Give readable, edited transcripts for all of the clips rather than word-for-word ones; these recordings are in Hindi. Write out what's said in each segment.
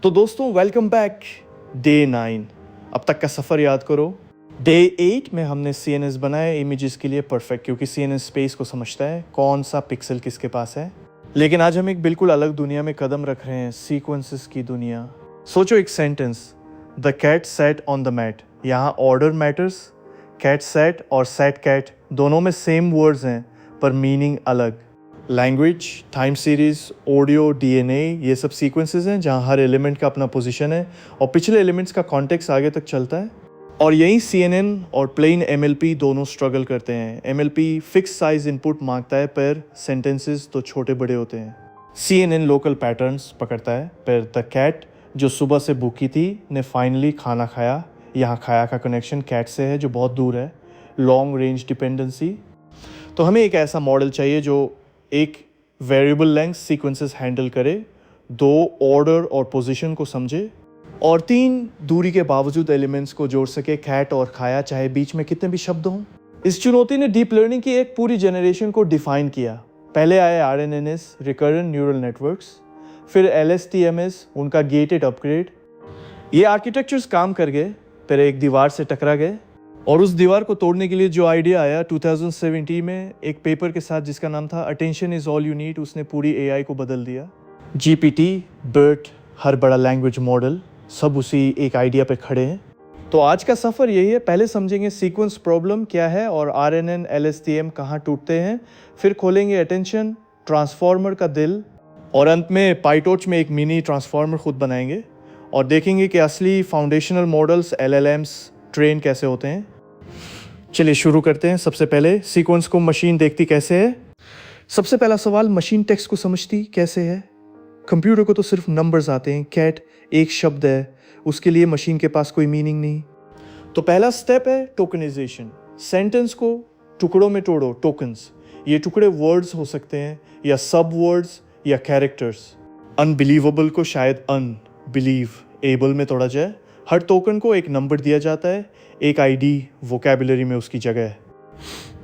तो दोस्तों वेलकम बैक। डे 9 अब तक का सफ़र याद करो। डे 8 में हमने CNS बनाया इमेजेस के लिए परफेक्ट, क्योंकि CNS स्पेस को समझता है कौन सा पिक्सल किसके पास है। लेकिन आज हम एक बिल्कुल अलग दुनिया में कदम रख रहे हैं, सीक्वेंसेस की दुनिया। सोचो एक sentence, the cat sat on the mat. यहाँ ऑर्डर मैटर्स, कैट सैट और सैट कैट दोनों में सेम वर्ड्स हैं पर मीनिंग अलग। Language, time series, audio, DNA ये सब सीक्वेंसेस हैं जहाँ हर एलिमेंट का अपना पोजीशन है और पिछले एलिमेंट्स का कॉन्टेक्स्ट आगे तक चलता है। और यही CNN और प्लेन MLP दोनों स्ट्रगल करते हैं। MLP फिक्स साइज इनपुट मांगता है पर सेंटेंसेस तो छोटे बड़े होते हैं। CNN लोकल पैटर्न्स पकड़ता है, पर द कैट जो सुबह से भूखी थी ने फाइनली खाना खाया। यहाँ खाया का कनेक्शन कैट से है जो बहुत दूर है, लॉन्ग रेंज डिपेंडेंसी। तो हमें एक ऐसा मॉडल चाहिए जो एक वेरिएबल लेंथ सीक्वेंसेस हैंडल करे, 2 ऑर्डर और पोजीशन को समझे और 3 दूरी के बावजूद एलिमेंट्स को जोड़ सके, कैट और खाया, चाहे बीच में कितने भी शब्द हों। इस चुनौती ने डीप लर्निंग की एक पूरी जनरेशन को डिफाइन किया। पहले आए RNNs, रिकरेंट न्यूरल नेटवर्क्स, फिर LSTMs, उनका गेटेड अपग्रेड। ये आर्किटेक्चर्स काम कर गए, फिर एक दीवार से टकरा गए और उस दीवार को तोड़ने के लिए जो आइडिया आया 2017 में एक पेपर के साथ जिसका नाम था attention is all you need, उसने पूरी AI को बदल दिया। GPT, BERT, हर बड़ा लैंग्वेज मॉडल सब उसी एक आइडिया पे खड़े हैं। तो आज का सफ़र यही है, पहले समझेंगे सीक्वेंस प्रॉब्लम क्या है और RNN LSTM कहाँ टूटते हैं, फिर खोलेंगे अटेंशन, ट्रांसफॉर्मर का दिल और अंत में पाइटॉर्च में एक मिनी ट्रांसफॉर्मर खुद बनाएंगे और देखेंगे कि असली फाउंडेशनल मॉडल्स LLMs ट्रेन कैसे होते हैं। चलिए शुरू करते हैं। सबसे पहले सीक्वेंस को मशीन देखती कैसे है। सबसे पहला सवाल, मशीन टेक्स्ट को समझती कैसे है। कंप्यूटर को तो सिर्फ नंबर्स आते हैं, कैट एक शब्द है, उसके लिए मशीन के पास कोई मीनिंग नहीं। तो पहला स्टेप है टोकनाइजेशन। सेंटेंस को टुकड़ों में तोड़ो, टोकन्स। ये टुकड़े वर्ड्स हो सकते हैं या सब वर्ड्स या कैरेक्टर्स। अनबिलीवेबल को शायद अनबिलीवेबल में तोड़ा जाए। हर टोकन को एक नंबर दिया जाता है, एक ID वोकैबुलरी में उसकी जगह है।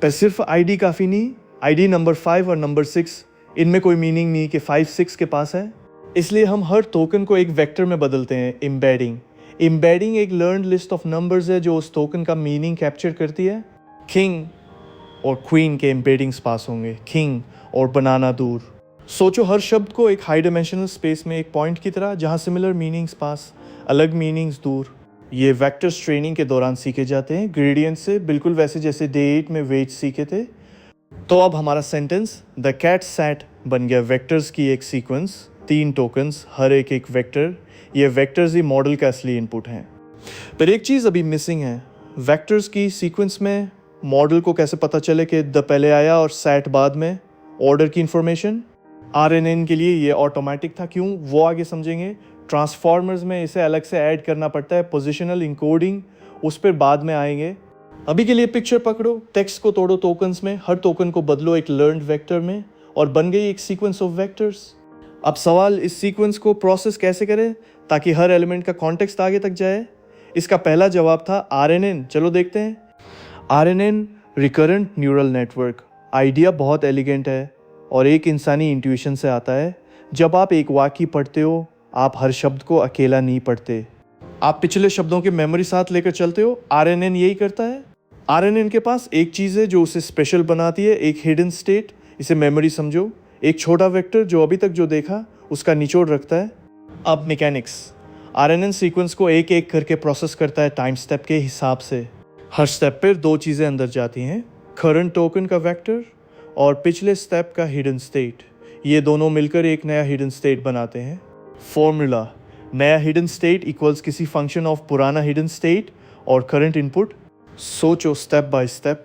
पर सिर्फ ID काफ़ी नहीं, ID नंबर 5 और नंबर 6 इनमें कोई मीनिंग नहीं कि 5 6 के पास है। इसलिए हम हर टोकन को एक वेक्टर में बदलते हैं, एम्बेडिंग एक लर्न्ड लिस्ट ऑफ नंबर्स है जो उस टोकन का मीनिंग कैप्चर करती है। किंग और क्वीन के एम्बेडिंग्स पास होंगे, किंग और बनाना दूर। सोचो हर शब्द को एक हाई डायमेंशनल स्पेस में एक पॉइंट की तरह, जहाँ सिमिलर मीनिंग्स पास, अलग मीनिंग्स दूर। ये वेक्टर्स ट्रेनिंग के दौरान सीखे जाते हैं ग्रेडियंट से, बिल्कुल वैसे जैसे डे 8 में वेट सीखे थे। तो अब हमारा सेंटेंस द कैट सैट बन गया वेक्टर्स की एक सीक्वेंस, 3 टोकन्स, हर एक एक वेक्टर। ये वेक्टर्स ही मॉडल का असली इनपुट हैं। पर एक चीज़ अभी मिसिंग है, वेक्टर्स की सीक्वेंस में मॉडल को कैसे पता चले कि द पहले आया और सैट बाद में, ऑर्डर की इंफॉर्मेशन। RNN के लिए ये ऑटोमेटिक था, क्यों वो आगे समझेंगे। ट्रांसफॉर्मर्स में इसे अलग से ऐड करना पड़ता है, पोजिशनल इंकोडिंग, उस पर बाद में आएंगे। अभी के लिए पिक्चर पकड़ो, टेक्स्ट को तोड़ो टोकन्स में, हर टोकन को बदलो एक लर्न्ड वेक्टर में और बन गई एक सीक्वेंस ऑफ वेक्टर्स। अब सवाल, इस सीक्वेंस को प्रोसेस कैसे करें ताकि हर एलिमेंट का कॉन्टेक्स्ट आगे तक जाए। इसका पहला जवाब था RNN। चलो देखते हैं। RNN recurrent neural network. Idea बहुत एलिगेंट है और एक इंसानी इंट्यूशन से आता है। जब आप एक वाक्य पढ़ते हो, आप हर शब्द को अकेला नहीं पढ़ते, आप पिछले शब्दों की मेमोरी साथ लेकर चलते हो। RNN यही करता है। RNN के पास एक चीज़ है जो उसे स्पेशल बनाती है, एक हिडन स्टेट, इसे मेमोरी समझो। एक छोटा वेक्टर जो अभी तक जो देखा उसका निचोड़ रखता है। अब मैकेनिक्स, RNN सीक्वेंस को एक एक करके प्रोसेस करता है टाइम स्टेप के हिसाब से। हर स्टेप पर 2 चीज़ें अंदर जाती हैं, करंट टोकन का वेक्टर और पिछले स्टेप का हिडन स्टेट। ये दोनों मिलकर एक नया हिडन स्टेट बनाते हैं। फॉर्मूला, नया हिडन स्टेट इक्वल्स किसी फंक्शन ऑफ पुराना हिडन स्टेट और करंट इनपुट। सोचो स्टेप बाय स्टेप।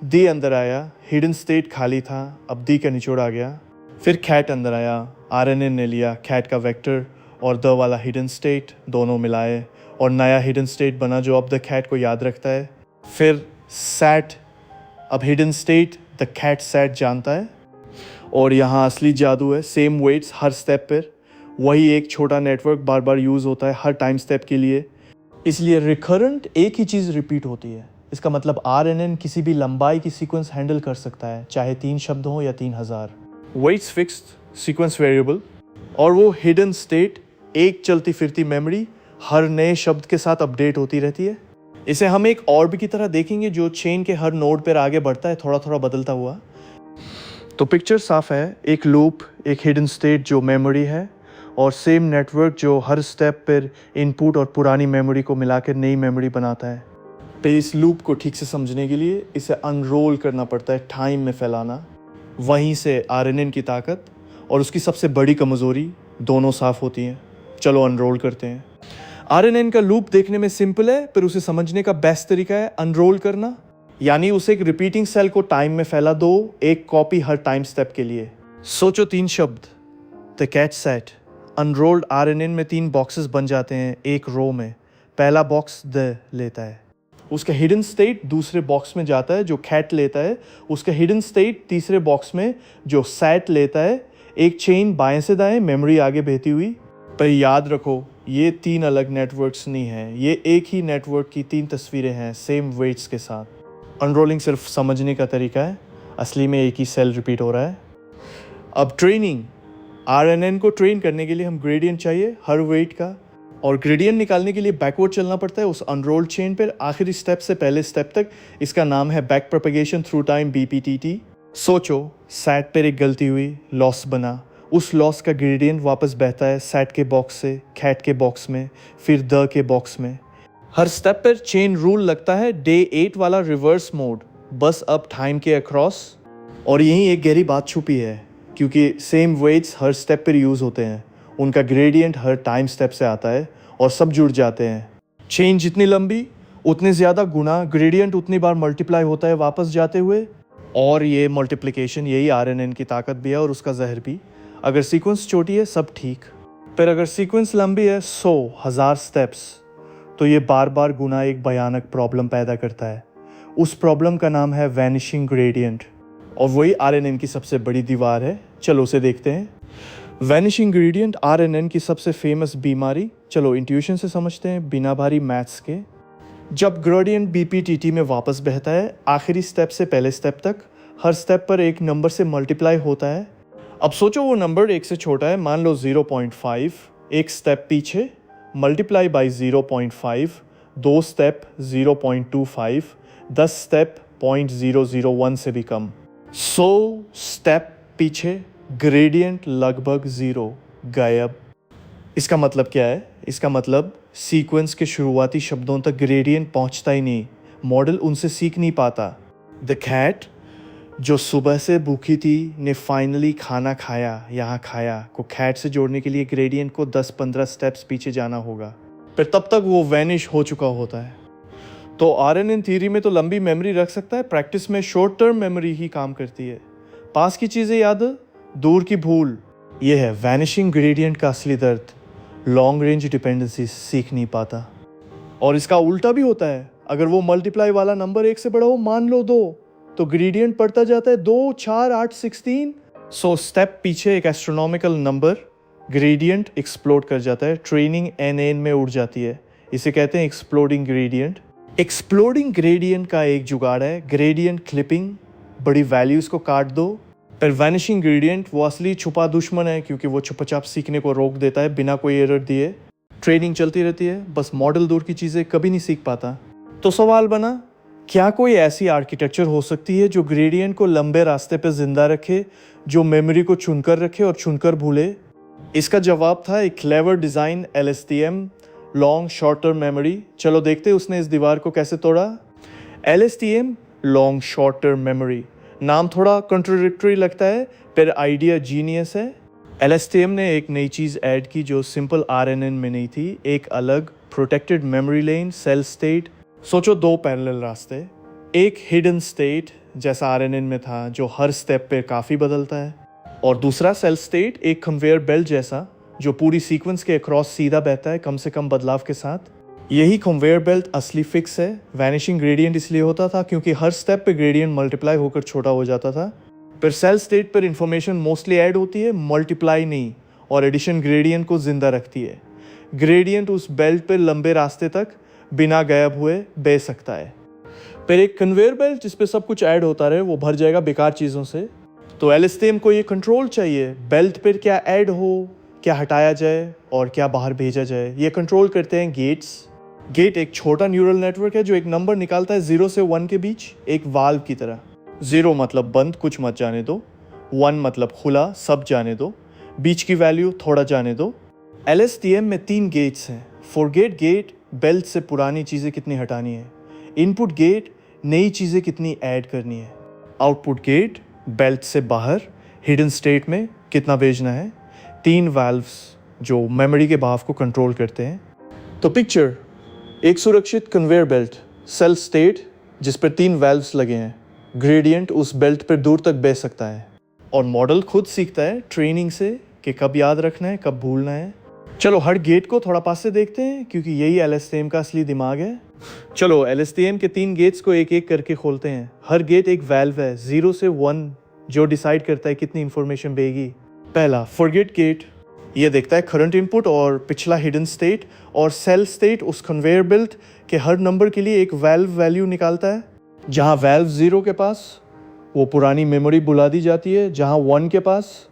दी अंदर आया, हिडन स्टेट खाली था, अब दी का निचोड़ आ गया। फिर कैट अंदर आया, RNN ने लिया कैट का वेक्टर और द वाला हिडन स्टेट, दोनों मिलाए और नया हिडन स्टेट बना जो अब द कैट को याद रखता है। फिर सैट, अब hidden state the cat sat जानता है। और यहाँ असली जादू है, सेम वेट्स हर स्टेप पर, वही एक छोटा नेटवर्क बार बार यूज़ होता है हर टाइम स्टेप के लिए। इसलिए रिकरेंट एक ही चीज़ रिपीट होती है। इसका मतलब RNN किसी भी लंबाई की सीक्वेंस हैंडल कर सकता है, चाहे 3 शब्द हो या 3000। वेट्स फिक्स्ड, सीक्वेंस वेरिएबल और वो हिडन स्टेट एक चलती फिरती मेमोरी हर नए शब्द के साथ अपडेट होती रहती है। इसे हम एक ऑर्ब की तरह देखेंगे जो चेन के हर नोड पर आगे बढ़ता है, थोड़ा थोड़ा बदलता हुआ। तो पिक्चर साफ है, एक लूप, एक हिडन स्टेट जो मेमोरी है, और सेम नेटवर्क जो हर स्टेप पर इनपुट और पुरानी मेमोरी को मिलाकर नई मेमोरी बनाता है। तो इस लूप को ठीक से समझने के लिए इसे अनरोल करना पड़ता है, टाइम में फैलाना। वहीं से आरएनएन की ताकत और उसकी सबसे बड़ी कमज़ोरी दोनों साफ होती हैं। चलो अनरोल करते हैं। आरएनएन का लूप देखने में सिंपल है, पर उसे समझने का बेस्ट तरीका है अनरोल करना। यानी उसे एक रिपीटिंग सेल को टाइम में फैला दो, एक कॉपी हर टाइम स्टेप के लिए। सोचो 3 शब्द, the cat sat. Unrolled RNN में 3 बॉक्सेस बन जाते हैं एक रो में। पहला बॉक्स द लेता है, उसका हिडन स्टेट दूसरे बॉक्स में जाता है जो कैट लेता है, उसका हिडन स्टेट तीसरे बॉक्स में जो सैट लेता है। एक चेन बाएं से दाएं, मेमोरी आगे बहती हुई। पर याद रखो, ये 3 अलग नेटवर्क्स नहीं हैं, ये एक ही नेटवर्क की 3 तस्वीरें हैं सेम वेट्स के साथ। अनरोलिंग सिर्फ समझने का तरीका है, असली में एक ही सेल रिपीट हो रहा है। अब ट्रेनिंग, आरएनएन को ट्रेन करने के लिए हम ग्रेडियंट चाहिए हर वेट का, और ग्रेडियंट निकालने के लिए बैकवर्ड चलना पड़ता है उस अनरोल्ड चेन पर आखिरी स्टेप से पहले स्टेप तक। इसका नाम है बैक प्रोपेगेशन थ्रू टाइम, बीपीटीटी। सोचो, सैट पर एक गलती हुई, लॉस बना, उस लॉस का ग्रेडियंट वापस बहता है सैट के बॉक्स से कैट के बॉक्स में, फिर द के बॉक्स में। हर स्टेप पर चेन रूल लगता है, डे 8 वाला रिवर्स मोड, बस अब टाइम के अक्रॉस। और यहीं एक गहरी बात छुपी है, क्योंकि सेम वेट्स हर स्टेप पर यूज़ होते हैं, उनका ग्रेडियंट हर टाइम स्टेप से आता है और सब जुड़ जाते हैं। चेन जितनी लंबी उतने ज़्यादा गुना ग्रेडियंट उतनी बार मल्टीप्लाई होता है वापस जाते हुए। और ये मल्टीप्लिकेशन यही आरएनएन की ताकत भी है और उसका जहर भी। अगर सीक्वेंस छोटी है सब ठीक, पर अगर सीक्वेंस लंबी है 100,000 स्टेप्स, तो ये बार बार गुना एक भयानक प्रॉब्लम पैदा करता है। उस प्रॉब्लम का नाम है वैनिशिंग ग्रेडियंट, और वही आरएनएन की सबसे बड़ी दीवार है। चलो उसे देखते हैं। वैनिशिंग ग्रेडियंट आरएनएन की सबसे फेमस बीमारी। चलो इंट्यूशन से समझते हैं, बिना भारी मैथ्स के। जब ग्रेडियंट बीपीटीटी में वापस बहता है आखिरी स्टेप से पहले स्टेप तक, हर स्टेप पर एक नंबर से मल्टीप्लाई होता है। अब सोचो वो नंबर 1 से छोटा है, मान लो 0.5। एक स्टेप पीछे मल्टीप्लाई बाई 0.5, 2 स्टेप 0.25, 10 स्टेप 0.001 से भी कम। 100 स्टेप पीछे ग्रेडियंट लगभग 0, गायब। इसका मतलब क्या है? इसका मतलब सीक्वेंस के शुरुआती शब्दों तक ग्रेडियंट पहुंचता ही नहीं, मॉडल उनसे सीख नहीं पाता। द कैट जो सुबह से भूखी थी ने फाइनली खाना खाया, यहाँ खाया को कैट से जोड़ने के लिए ग्रेडियंट को 10-15 स्टेप्स पीछे जाना होगा, पर तब तक वो वैनिश हो चुका होता है। तो आरएनएन थ्योरी में तो लंबी मेमोरी रख सकता है, प्रैक्टिस में शॉर्ट टर्म मेमोरी ही काम करती है। पास की चीज़ें याद, दूर की भूल। ये है वैनिशिंग ग्रेडियंट का असली दर्द। लॉन्ग रेंज डिपेंडेंसी सीख नहीं पाता। और इसका उल्टा भी होता है, अगर वो मल्टीप्लाई वाला नंबर 1 से बड़ा हो, मान लो 2, तो ग्रेडियंट बढ़ता जाता है 2, 4, 8, 16। 100 स्टेप पीछे एक एस्ट्रोनॉमिकल नंबर, ग्रेडियंट एक्सप्लोड कर जाता है, ट्रेनिंग एन में उड़ जाती है। इसे कहते हैं एक्सप्लोडिंग ग्रेडियंट। एक्सप्लोडिंग ग्रेडियंट का एक जुगाड़ है ग्रेडियंट क्लिपिंग, बड़ी वैल्यूज़ को काट दो। पर वैनिशिंग ग्रेडियंट वो असली छुपा दुश्मन है, क्योंकि वो चुपचाप सीखने को रोक देता है बिना कोई एरर दिए। ट्रेनिंग चलती रहती है, बस मॉडल दूर की चीज़ें कभी नहीं सीख पाता। तो सवाल बना, क्या कोई ऐसी आर्किटेक्चर हो सकती है जो ग्रेडियंट को लंबे रास्ते पर जिंदा रखे, जो मेमोरी को चुनकर रखे और चुनकर भूले? इसका जवाब था एक clever design, LSTM, long short term memory. चलो देखते हैं उसने इस दीवार को कैसे तोड़ा। LSTM, long short term memory, नाम थोड़ा कंट्रोडिक्टरी लगता है, पर आइडिया जीनियस है। LSTM ने एक नई चीज़ ऐड की जो सिंपल आरएनएन में नहीं थी, एक अलग protected memory lane, cell state. सोचो 2 पैरेलल रास्ते, एक हिडन स्टेट जैसा आरएनएन में था जो हर स्टेप पे काफ़ी बदलता है, और दूसरा सेल स्टेट एक कन्वेयर बेल्ट जैसा जो पूरी सीक्वेंस के अक्रॉस सीधा बहता है कम से कम बदलाव के साथ। यही कन्वेयर बेल्ट असली फिक्स है। वैनिशिंग ग्रेडियंट इसलिए होता था क्योंकि हर स्टेप पे ग्रेडियंट मल्टीप्लाई होकर छोटा हो जाता था, पर सेल स्टेट पर इंफॉर्मेशन मोस्टली ऐड होती है, मल्टीप्लाई नहीं, और एडिशन ग्रेडियंट को जिंदा रखती है। ग्रेडियंट उस बेल्ट पर लंबे रास्ते तक बिना गायब हुए बह सकता है, पर एक कन्वेयर बेल्ट जिस पे सब कुछ ऐड होता रहे वो भर जाएगा बेकार चीज़ों से। तो LSTM को ये कंट्रोल चाहिए, बेल्ट पर क्या ऐड हो, क्या हटाया जाए और क्या बाहर भेजा जाए, ये कंट्रोल करते हैं गेट्स। गेट एक छोटा न्यूरल नेटवर्क है जो एक नंबर निकालता है 0 से 1 के बीच, एक वाल्व की तरह। 0 मतलब बंद, कुछ मत जाने दो। 1 मतलब खुला, सब जाने दो। बीच की वैल्यू थोड़ा जाने दो। LSTM में 3 गेट्स हैं। फॉरगेट गेट, बेल्ट से पुरानी चीज़ें कितनी हटानी है। इनपुट गेट, नई चीज़ें कितनी ऐड करनी है। आउटपुट गेट, बेल्ट से बाहर हिडन स्टेट में कितना भेजना है। 3 वाल्व्स जो मेमोरी के बहाव को कंट्रोल करते हैं। तो पिक्चर एक सुरक्षित कन्वेयर बेल्ट, सेल स्टेट जिस पर 3 वाल्व्स लगे हैं। ग्रेडियंट उस बेल्ट पर दूर तक बह सकता है और मॉडल खुद सीखता है ट्रेनिंग से कि कब याद रखना है, कब भूलना है। चलो हर गेट को थोड़ा पास से देखते हैं क्योंकि यही LSTM का असली दिमाग है। चलो LSTM के 3 गेट्स को एक एक करके खोलते हैं। हर गेट एक वैल्व है 0 से 1 जो डिसाइड करता है कितनी इंफॉर्मेशन देगी। पहला फॉरगेट गेट, ये देखता है करंट इनपुट और पिछला हिडन स्टेट और सेल स्टेट उस कन्वेयर बेल्ट के हर नंबर के लिए एक वैल्व वैल्यू निकालता है। जहाँ वैल्व 0 के पास वो पुरानी मेमोरी बुला दी जाती है, जहाँ 1 के पास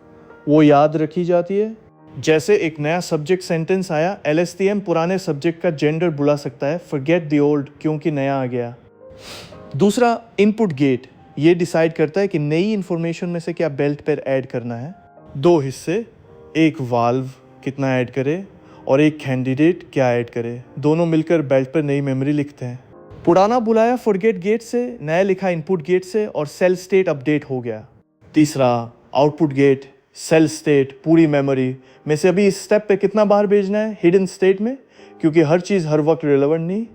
वो याद रखी जाती है। जैसे एक नया सब्जेक्ट सेंटेंस आया, LSTM पुराने सब्जेक्ट का जेंडर बुला सकता है फॉरगेट द ओल्ड क्योंकि नया आ गया। दूसरा इनपुट गेट, ये डिसाइड करता है कि नई इंफॉर्मेशन में से क्या बेल्ट पर ऐड करना है। 2 हिस्से, एक वाल्व कितना ऐड करे और एक कैंडिडेट क्या ऐड करे, दोनों मिलकर बेल्ट पर नई मेमोरी लिखते हैं। पुराना बुलाया फॉरगेट गेट से, नया लिखा इनपुट गेट से और सेल स्टेट अपडेट हो गया। तीसरा आउटपुट गेट, सेल स्टेट पूरी मेमोरी में से अभी इस स्टेप पे कितना बार भेजना है हिडन स्टेट में, क्योंकि हर चीज़ हर वक्त रिलेवेंट नहीं।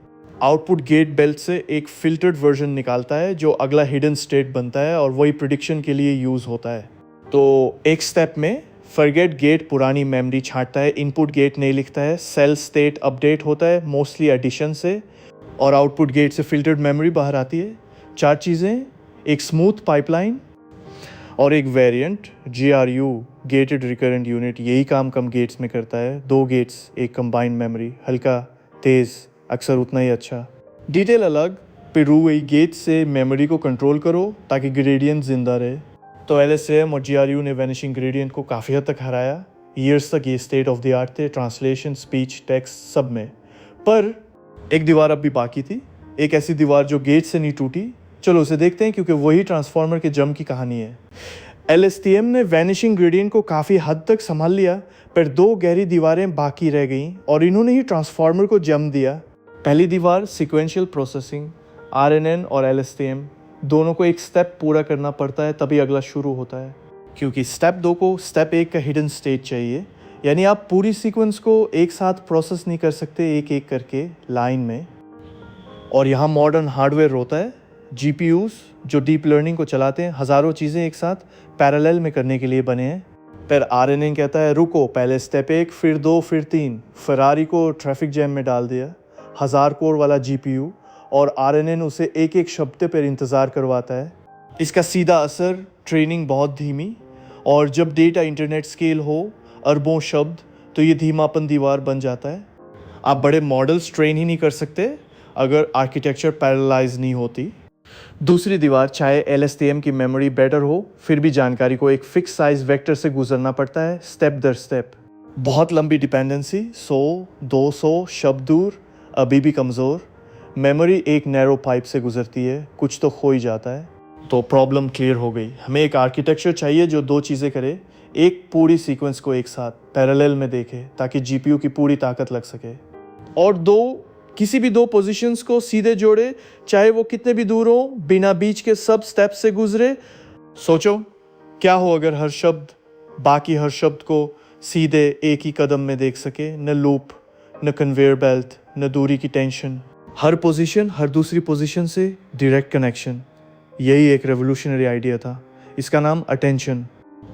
आउटपुट गेट बेल्ट से एक फिल्टर्ड वर्जन निकालता है जो अगला हिडन स्टेट बनता है और वही प्रिडिक्शन के लिए यूज़ होता है। तो एक स्टेप में फॉरगेट गेट पुरानी मेमोरी छांटता है, इनपुट गेट नहीं लिखता है, सेल स्टेट अपडेट होता है मोस्टली एडिशन से और आउटपुट गेट से फिल्टर्ड मेमोरी बाहर आती है। 4 चीज़ें, एक स्मूथ पाइपलाइन और एक variant GRU gated recurrent unit, यही काम कम गेट्स में करता है। 2 गेट्स, एक कंबाइंड मेमोरी, हल्का तेज़ अक्सर उतना ही अच्छा। डिटेल अलग, फिर वही गेट से मेमोरी को कंट्रोल करो ताकि ग्रेडियंट जिंदा रहे। तो LSTM और GRU ने वैनिशिंग ग्रेडियंट को काफ़ी हद तक हराया। ईयर्स तक ये स्टेट ऑफ द आर्ट थे, ट्रांसलेशन, स्पीच, टेक्स्ट सब में। पर एक दीवार अब भी बाकी थी, एक ऐसी दीवार जो गेट से नहीं टूटी। चलो उसे देखते हैं क्योंकि वही ट्रांसफार्मर के जम की कहानी है। LSTM ने वैनिशिंग ग्रेडियंट को काफ़ी हद तक संभाल लिया, पर 2 गहरी दीवारें बाकी रह गईं और इन्होंने ही ट्रांसफार्मर को जम दिया। पहली दीवार सीक्वेंशियल प्रोसेसिंग, RNN और LSTM दोनों को एक स्टेप पूरा करना पड़ता है तभी अगला शुरू होता है, क्योंकि स्टेप 2 को स्टेप 1 का हिडन स्टेट चाहिए। यानी आप पूरी सीक्वेंस को एक साथ प्रोसेस नहीं कर सकते एक एक करके लाइन में। और यहाँ मॉडर्न हार्डवेयर होता है, GPUs जो डीप लर्निंग को चलाते हैं, हज़ारों चीज़ें एक साथ पैरेलल में करने के लिए बने हैं। पर RNN कहता है रुको, पहले स्टेप 1 फिर 2 फिर 3। फरारी को ट्रैफिक जैम में डाल दिया, 1000 कोर वाला GPU, और RNN उसे एक एक शब्द पर इंतज़ार करवाता है। इसका सीधा असर ट्रेनिंग बहुत धीमी, और जब डेटा इंटरनेट स्केल हो अरबों शब्द तो ये धीमापन दीवार बन जाता है। आप बड़े मॉडल्स ट्रेन ही नहीं कर सकते अगर आर्किटेक्चर पैरेललाइज नहीं होती। दूसरी दीवार, चाहे LSTM की मेमोरी बेटर हो फिर भी जानकारी को एक फिक्स साइज वेक्टर से गुजरना पड़ता है स्टेप दर स्टेप। बहुत लंबी डिपेंडेंसी, 100-200 शब्द दूर, अभी भी कमज़ोर। मेमोरी एक नैरो पाइप से गुजरती है, कुछ तो खो ही जाता है। तो प्रॉब्लम क्लियर हो गई, हमें एक आर्किटेक्चर चाहिए जो 2 चीज़ें करे। एक, पूरी सीक्वेंस को एक साथ पैरेलल में देखे ताकि GPU की पूरी ताकत लग सके, और 2, किसी भी 2 पोजीशंस को सीधे जोड़े, चाहे वो कितने भी दूर हो, बिना बीच के सब स्टेप से गुजरे। सोचो क्या हो अगर हर शब्द बाकी हर शब्द को सीधे एक ही कदम में देख सके, न लूप, न कन्वेयर बेल्ट, न दूरी की टेंशन, हर पोजीशन हर दूसरी पोजीशन से डायरेक्ट कनेक्शन। यही एक रेवोल्यूशनरी आइडिया था, इसका नाम अटेंशन।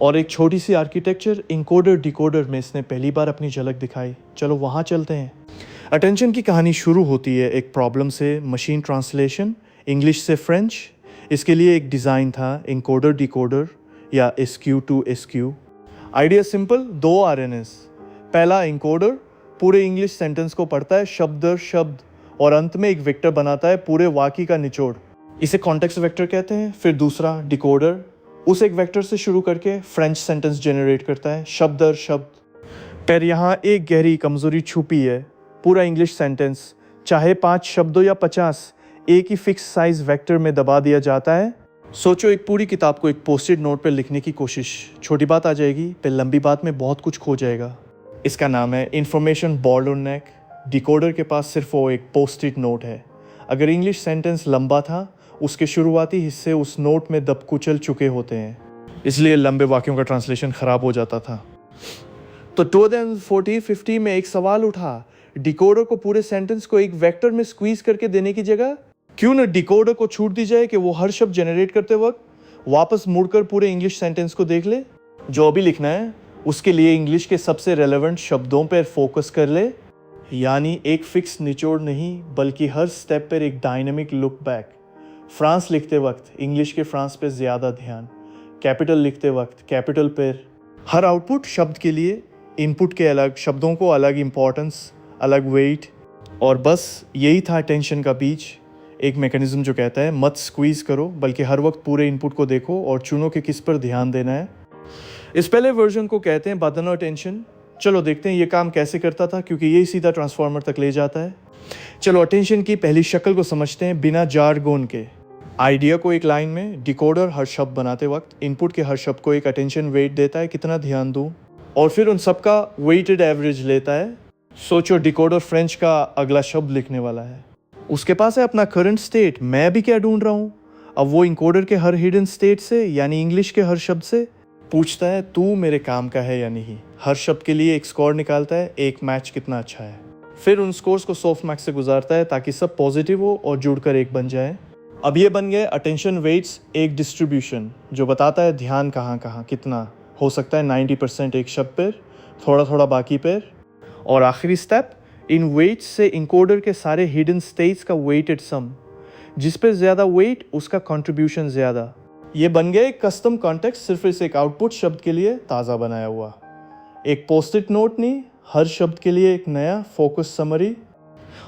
और एक छोटी सी आर्किटेक्चर इनकोडर डिकोडर में इसने पहली बार अपनी झलक दिखाई। चलो वहाँ चलते हैं। अटेंशन की कहानी शुरू होती है एक प्रॉब्लम से, मशीन ट्रांसलेशन इंग्लिश से फ्रेंच। इसके लिए एक डिज़ाइन था इनकोडर डिकोडर या SQ to SQ। Idea simple, 2 RNNs। पहला इनकोडर पूरे इंग्लिश सेंटेंस को पढ़ता है शब्द दर शब्द और अंत में एक वेक्टर बनाता है पूरे वाक्य का निचोड़, इसे कॉन्टेक्स्ट वेक्टर कहते हैं। फिर दूसरा डिकोडर उस एक वेक्टर से शुरू करके फ्रेंच सेंटेंस जनरेट करता है शब्द दर शब्द। पर यहाँ एक गहरी कमजोरी छुपी है। पूरा इंग्लिश सेंटेंस चाहे 5 शब्दों या 50 एक ही फिक्स साइज वेक्टर में दबा दिया जाता है। सोचो एक पूरी किताब को एक पोस्टेड नोट पर लिखने की कोशिश, छोटी बात आ जाएगी, पर लंबी बात में बहुत कुछ खो जाएगा। इसका नाम है इंफॉर्मेशन बॉटलनेक। डिकोडर के पास सिर्फ वो एक पोस्टेड नोट है। अगर इंग्लिश सेंटेंस लंबा था, उसके शुरुआती हिस्से उस नोट में दबकुचल चुके होते हैं, इसलिए लंबे वाक्यों का ट्रांसलेशन खराब हो जाता था। तो 2040-50 में एक सवाल उठा, डिकोडर को पूरे सेंटेंस को एक वेक्टर में स्क्वीज करके देने की जगह क्यों न डिकोडर को छूट दी जाए कि वो हर शब्द जनरेट करते वक्त वापस मुड़कर पूरे इंग्लिश सेंटेंस को देख ले। जो भी लिखना है उसके लिए इंग्लिश के सबसे रेलेवेंट शब्दों पर फोकस कर ले, यानी एक फिक्स निचोड़ नहीं, बल्कि हर स्टेप पर एक डायनेमिक लुक बैक। फ्रांस लिखते वक्त इंग्लिश के फ्रांस पे ज़्यादा ध्यान, कैपिटल लिखते वक्त कैपिटल पर। हर आउटपुट शब्द के लिए इनपुट के अलग शब्दों को अलग इम्पोर्टेंस, अलग वेट। और बस यही था अटेंशन का बीज, एक मैकेनिज्म जो कहता है मत स्क्वीज करो, बल्कि हर वक्त पूरे इनपुट को देखो और चुनो कि किस पर ध्यान देना है। इस पहले वर्जन को कहते हैं बटन अटेंशन। चलो देखते हैं ये काम कैसे करता था, क्योंकि यही सीधा ट्रांसफार्मर तक ले जाता है। चलो अटेंशन की पहली शक्ल को समझते हैं बिना जारगोन के। आइडिया को एक लाइन में, डिकोडर हर शब्द बनाते वक्त इनपुट के हर शब्द को एक अटेंशन वेट देता है, कितना ध्यान दूं, और फिर उन सब का वेटेड एवरेज लेता है। सोचो डिकोडर फ्रेंच का अगला शब्द लिखने वाला है, उसके पास है अपना करंट स्टेट, मैं भी क्या ढूंढ रहा हूँ। अब वो इनकोडर के हर हिडन स्टेट से, यानी इंग्लिश के हर शब्द से पूछता है तू मेरे काम का है या नहीं। हर शब्द के लिए एक स्कोर निकालता है, एक मैच कितना अच्छा है। फिर उन स्कोर्स को सॉफ्ट मैक्स से गुजारता है ताकि सब पॉजिटिव हो और जुड़कर एक बन जाए। अब ये बन गए अटेंशन वेट्स, एक डिस्ट्रीब्यूशन जो बताता है ध्यान कहाँ कहाँ कितना हो सकता है। 90% एक शब्द पर, थोड़ा थोड़ा बाकी पर। और आखिरी स्टेप, इन वेट्स से इनकोडर के सारे हिडन स्टेट्स का वेटेड सम, जिस पे ज़्यादा वेट उसका कंट्रीब्यूशन ज़्यादा। ये बन गए कस्टम कॉन्टेक्स्ट, सिर्फ इस एक आउटपुट शब्द के लिए ताज़ा बनाया हुआ। एक पोस्ट-इट नोट नहीं, हर शब्द के लिए एक नया फोकस समरी।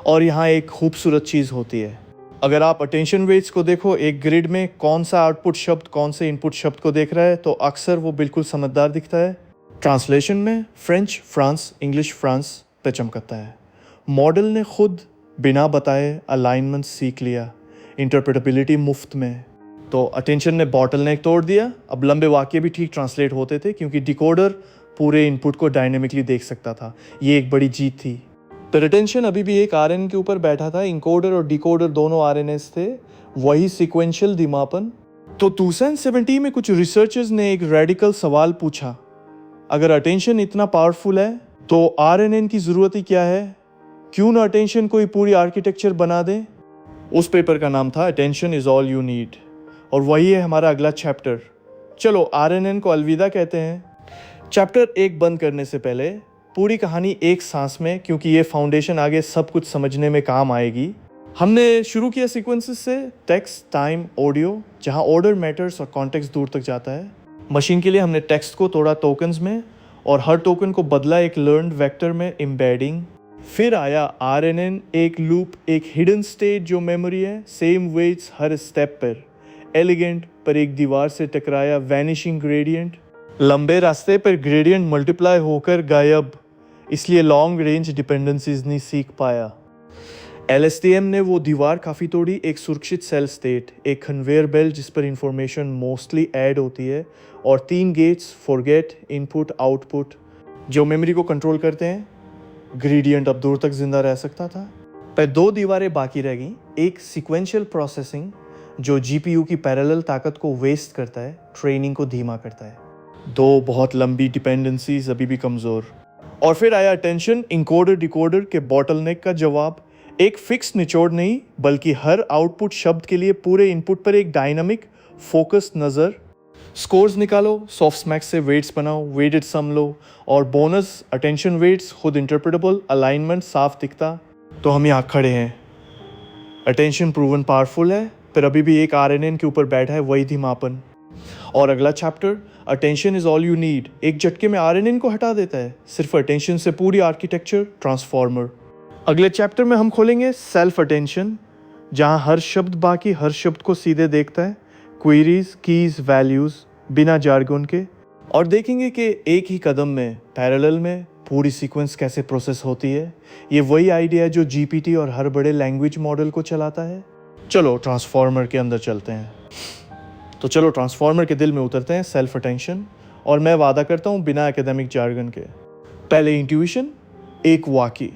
और यहाँ एक खूबसूरत चीज़ होती है, अगर आप अटेंशन वेट्स को देखो, एक ग्रिड में कौन सा आउटपुट शब्द कौन से इनपुट शब्द को देख रहा है, तो अक्सर वो बिल्कुल समझदार दिखता है। ट्रांसलेशन में फ्रेंच फ्रांस, इंग्लिश फ्रांस पे चमकता है। मॉडल ने खुद बिना बताए अलाइनमेंट सीख लिया, इंटरप्रेटेबिलिटी मुफ्त में। तो अटेंशन ने बॉटलनेक तोड़ दिया। अब लंबे वाक्य भी ठीक ट्रांसलेट होते थे, क्योंकि डिकोडर पूरे इनपुट को डायनेमिकली देख सकता था। ये एक बड़ी जीत थी। पर अटेंशन अभी भी एक आरएन के ऊपर बैठा था। इनकोडर और डिकोडर दोनों आरएनएस थे, वही सीक्वेंशियल दिमापन। तो 2070 में कुछ रिसर्चर्स ने एक रेडिकल सवाल पूछा, अगर अटेंशन इतना पावरफुल है तो आरएनएन की ज़रूरत ही क्या है, क्यों ना अटेंशन कोई पूरी आर्किटेक्चर बना दें। उस पेपर का नाम था attention is all you need, और वही है हमारा अगला चैप्टर। चलो आरएनएन को अलविदा कहते हैं। चैप्टर 1 बंद करने से पहले पूरी कहानी एक सांस में, क्योंकि ये फाउंडेशन आगे सब कुछ समझने में काम आएगी। हमने शुरू किया सीक्वेंसेस से, टेक्स्ट, टाइम, ऑडियो, जहाँ ऑर्डर मैटर्स और कॉन्टेक्स्ट दूर तक जाता है। मशीन के लिए हमने टेक्स्ट को तोड़ा टोकन्स में, और हर टोकन को बदला एक लर्न्ड वेक्टर में, एम्बेडिंग। फिर आया आरएनएन, एक लूप, एक हिडन स्टेट जो मेमोरी है, सेम वेट्स हर स्टेप पर, एलिगेंट, पर एक दीवार से टकराया वैनिशिंग ग्रेडियंट। लंबे रास्ते पर ग्रेडियंट मल्टीप्लाई होकर गायब, इसलिए लॉन्ग रेंज डिपेंडेंसीज नहीं सीख पाया। एलएसटीएम ने वो दीवार काफ़ी तोड़ी, एक सुरक्षित सेल स्टेट, एक कन्वेयर बेल्ट जिस पर इंफॉर्मेशन मोस्टली ऐड होती है, और 3 गेट्स, फॉरगेट, इनपुट, आउटपुट, जो मेमोरी को कंट्रोल करते हैं। ग्रेडियंट अब दूर तक जिंदा रह सकता था। पर 2 दीवारें बाकी रह गईं, एक सीक्वेंशियल प्रोसेसिंग जो जीपीयू की पैरेलल ताकत को वेस्ट करता है, ट्रेनिंग को धीमा करता है। 2 बहुत लंबी डिपेंडेंसीज अभी भी कमज़ोर। और फिर आया अटेंशन, इनकोडर डिकोडर के बॉटलनेक का जवाब, एक फिक्स निचोड़ नहीं, बल्कि हर आउटपुट शब्द के लिए पूरे इनपुट पर एक डायनामिक फोकस नज़र। स्कोर्स निकालो, सॉफ्ट मैक्स से वेट्स बनाओ, वेटेड सम लो, और बोनस अटेंशन वेट्स खुद इंटरप्रेटेबल, अलाइनमेंट साफ दिखता। तो हम यहाँ खड़े हैं, अटेंशन प्रूवन पावरफुल है, पर अभी भी एक आरएनएन के ऊपर बैठा है, वही धीमापन। और अगला chapter, attention is all you need, एक झटके में आरएनएन को हटा देता है, सिर्फ अटेंशन से पूरी आर्किटेक्चर ट्रांसफॉर्मर। अगले चैप्टर में हम खोलेंगे सेल्फ अटेंशन, जहाँ हर शब्द बाकी हर शब्द को सीधे देखता है, क्वेरीज, कीज, वैल्यूज, बिना जार्गन के। और देखेंगे कि एक ही कदम में, पैरेलल में, पूरी सीक्वेंस कैसे प्रोसेस होती है। ये वही आइडिया है जो जीपीटी और हर बड़े लैंग्वेज मॉडल को चलाता है। चलो ट्रांसफॉर्मर के अंदर चलते हैं। तो चलो ट्रांसफॉर्मर के दिल में उतरते हैं, सेल्फ अटेंशन। और मैं वादा करता हूँ बिना एकेडमिक जार्गन के। पहले इंट्यूशन, एक वाकई,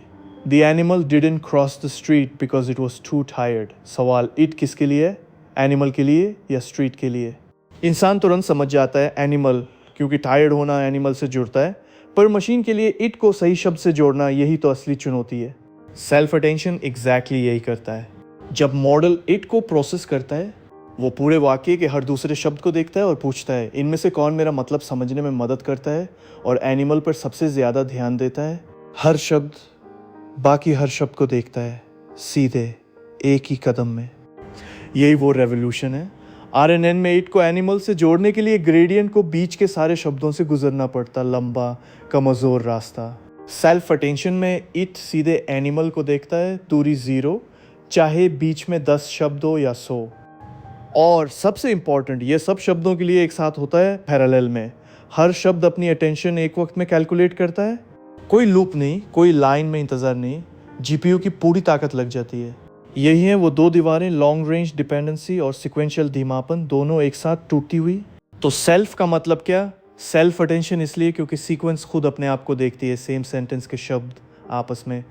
the animal didn't cross the street because it was to tired. सवाल इट किसके लिए है, एनिमल के लिए या स्ट्रीट के लिए? इंसान तुरंत समझ जाता है एनिमल, क्योंकि टायर्ड होना एनिमल से जुड़ता है, पर मशीन के लिए इट को सही शब्द से जोड़ना यही तो असली चुनौती है। सेल्फ अटेंशन एग्जैक्टली यही करता है। जब मॉडल इट को प्रोसेस करता है, वो पूरे वाक्य के हर दूसरे शब्द को देखता है और पूछता है इनमें से कौन मेरा मतलब समझने में मदद करता है, और एनिमल पर सबसे ज़्यादा ध्यान देता है। हर शब्द बाकी हर शब्द को देखता है, सीधे एक ही कदम में। यही वो रेवोल्यूशन है। आरएनएन में इट को एनिमल से जोड़ने के लिए ग्रेडियंट को बीच के सारे शब्दों से गुजरना पड़ता, लंबा कमज़ोर रास्ता। सेल्फ अटेंशन में इट सीधे एनिमल को देखता है, दूरी 0, चाहे बीच में 10 शब्द हो या 100। और सबसे इम्पॉर्टेंट, ये सब शब्दों के लिए एक साथ होता है पैरेलल में। हर शब्द अपनी अटेंशन एक वक्त में कैलकुलेट करता है। कोई लूप नहीं, कोई लाइन में इंतज़ार नहीं, जीपीयू की पूरी ताकत लग जाती है। यही है वो दो दीवारें, लॉन्ग रेंज डिपेंडेंसी और सिक्वेंशियल धीमापन, दोनों एक साथ टूटी हुई। तो सेल्फ का मतलब क्या? सेल्फ अटेंशन इसलिए क्योंकि सीक्वेंस खुद अपने आप को देखती है, सेम सेंटेंस के शब्द आपस में।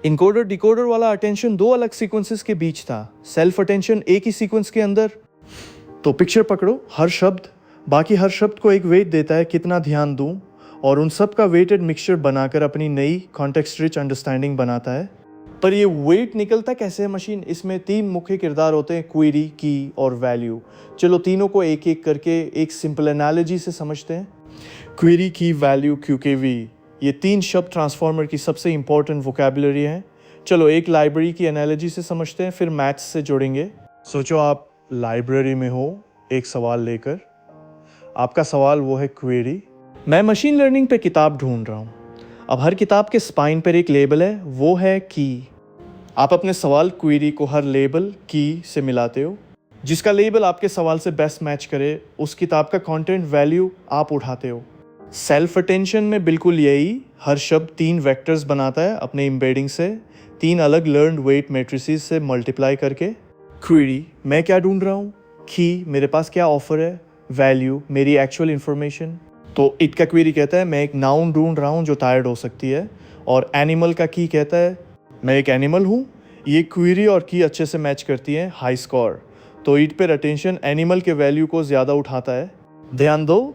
इनकोडर डिकोडर वाला अटेंशन दो अलग सीक्वेंसेस के बीच था, सेल्फ अटेंशन एक ही सीक्वेंस के अंदर। तो पिक्चर पकड़ो, हर शब्द बाकी हर शब्द को एक वेट देता है, कितना ध्यान दूं, और उन सब का वेटेड मिक्सचर बनाकर अपनी नई कॉन्टेक्स्ट रिच अंडरस्टैंडिंग बनाता है। पर ये वेट निकलता कैसे है मशीन? इसमें 3 मुख्य किरदार होते हैं, क्वेरी, की और वैल्यू। चलो तीनों को एक एक करके एक सिंपल एनालॉजी से समझते हैं। क्वेरी, की, वैल्यू, QKV, ये 3 शब्द ट्रांसफॉर्मर की सबसे इंपॉर्टेंट वोकैबुलरी हैं। चलो एक लाइब्रेरी की एनालॉजी से समझते हैं, फिर मैथ्स से जोड़ेंगे। सोचो आप लाइब्रेरी में हो एक सवाल लेकर। आपका सवाल वो है क्वेरी। मैं मशीन लर्निंग पे किताब ढूंढ रहा हूँ। अब हर किताब के स्पाइन पर एक लेबल है, वो है की। आप अपने सवाल क्वेरी को हर लेबल की से मिलाते हो। जिसका लेबल आपके सवाल से बेस्ट मैच करे, उस किताब का कंटेंट वैल्यू आप उठाते हो। सेल्फ अटेंशन में बिल्कुल यही, हर शब्द 3 वेक्टर्स बनाता है अपने एम्बेडिंग से, 3 अलग लर्नड वेट मैट्रिसेस से मल्टीप्लाई करके। क्वेरी, मैं क्या ढूंढ रहा हूँ, की, मेरे पास क्या ऑफर है, वैल्यू, मेरी एक्चुअल इन्फॉर्मेशन। तो इट का क्वेरी कहता है मैं एक नाउन ढूंढ रहा हूँ जो टायर्ड हो सकती है, और एनिमल का की कहता है मैं एक एनिमल हूँ। ये क्वेरी और की अच्छे से मैच करती है, हाई स्कोर। तो इट पर अटेंशन एनिमल के वैल्यू को ज़्यादा उठाता है। ध्यान दो,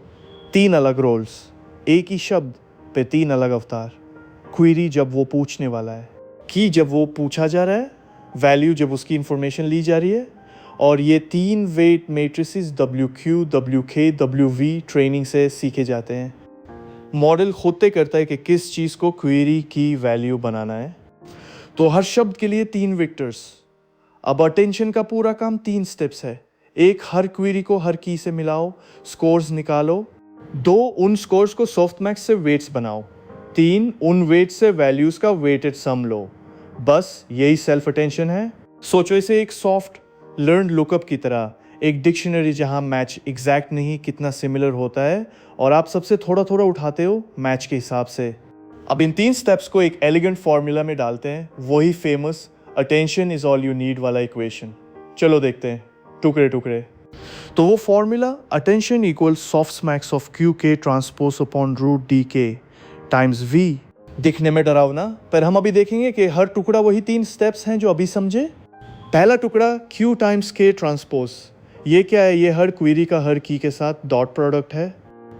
3 अलग रोल्स, एक ही शब्द पे 3 अलग अवतार। क्वेरी जब वो पूछने वाला है, की जब वो पूछा जा रहा है, वैल्यू जब उसकी इंफॉर्मेशन ली जा रही है, और ये 3 weight matrices WQ, WK, WV training से सीखे जाते हैं। मॉडल खुद तय करता है कि किस चीज़ को क्वेरी की वैल्यू बनाना है। तो हर शब्द के लिए 3 वेक्टर्स। अब अटेंशन का पूरा काम 3 स्टेप्स है। एक, हर क्वेरी को हर की से मिलाओ, स्कोर्स निकालो। 2, उन स्कोर्स को सॉफ्टमैक्स से वेट्स बनाओ। 3, उन वेट्स से वैल्यूज़ का वेटेड सम लो। बस यही सेल्फ अटेंशन है। सोचो इसे एक सॉफ्ट लर्न लुकअप की तरह, एक डिक्शनरी जहां मैच एग्जैक्ट नहीं, कितना सिमिलर होता है, और आप सबसे थोड़ा थोड़ा उठाते हो मैच के हिसाब से। अब इन 3 स्टेप्स को एक एलिगेंट फॉर्मूला में डालते हैं, वही famous attention is all you need वाला इक्वेशन। चलो देखते हैं टुकड़े टुकड़े। तो वो formula, attention equal softmax of QK transpose upon root DK times V। दिखने में डरावना, पर हम अभी देखेंगे कि हर टुकड़ा वही 3 स्टेप्स हैं जो अभी समझे। पहला टुकड़ा Q टाइम्स K ट्रांसपोज। ये क्या है? ये हर क्वेरी का हर की के साथ डॉट प्रोडक्ट है,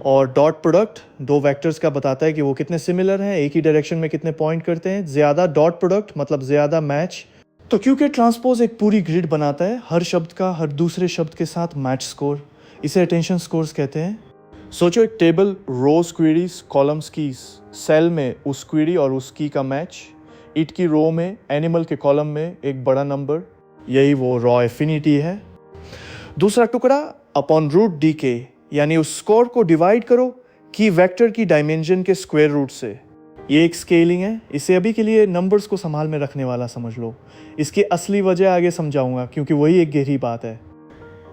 और डॉट प्रोडक्ट 2 वेक्टर्स का बताता है कि वो कितने सिमिलर हैं, एक ही डायरेक्शन में कितने पॉइंट करते हैं। ज़्यादा डॉट प्रोडक्ट मतलब ज़्यादा मैच। तो QK ट्रांसपोज एक पूरी ग्रिड बनाता है, हर शब्द का हर दूसरे शब्द के साथ मैच स्कोर। इसे अटेंशन स्कोर्स कहते हैं। सोचो एक टेबल, रोज क्वेरीज, कॉलम्स कीज। सेल में उस क्वेरी और उस की का मैच, इट की रो में, एनिमल के कॉलम में एक बड़ा नंबर। यही वो रॉ एफिनिटी है। दूसरा टुकड़ा, अपॉन रूट DK, यानी उस स्कोर को डिवाइड करो की वेक्टर की डायमेंशन के स्क्वायर रूट से। ये एक स्केलिंग है, इसे अभी के लिए नंबर्स को संभाल में रखने वाला समझ लो। इसकी असली वजह आगे समझाऊंगा, क्योंकि वही एक गहरी बात है।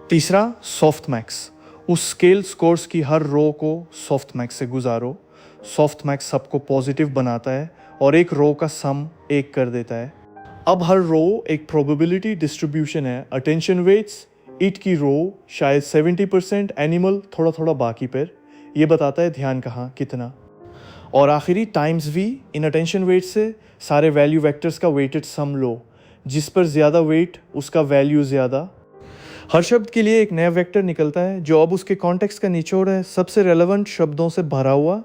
तीसरा, सॉफ्टमैक्स। उस स्केल स्कोर्स की हर रो को सॉफ्टमैक्स से गुजारो। सॉफ्ट मैक्स सबको पॉजिटिव बनाता है और एक रो का सम एक कर देता है। अब हर रो एक प्रोबेबिलिटी डिस्ट्रीब्यूशन है। अटेंशन वेट्स इट की रो शायद 70% एनिमल, थोड़ा थोड़ा बाकी पर। ये बताता है ध्यान कहाँ कितना। और आखिरी टाइम्स वी, इन अटेंशन वेट से सारे वैल्यू वेक्टर्स का वेटेड सम लो, जिस पर ज़्यादा वेट उसका वैल्यू ज़्यादा। हर शब्द के लिए एक नया वेक्टर निकलता है जो अब उसके कॉन्टेक्स्ट का निचोड़ है, सबसे रेलेवेंट शब्दों से भरा हुआ।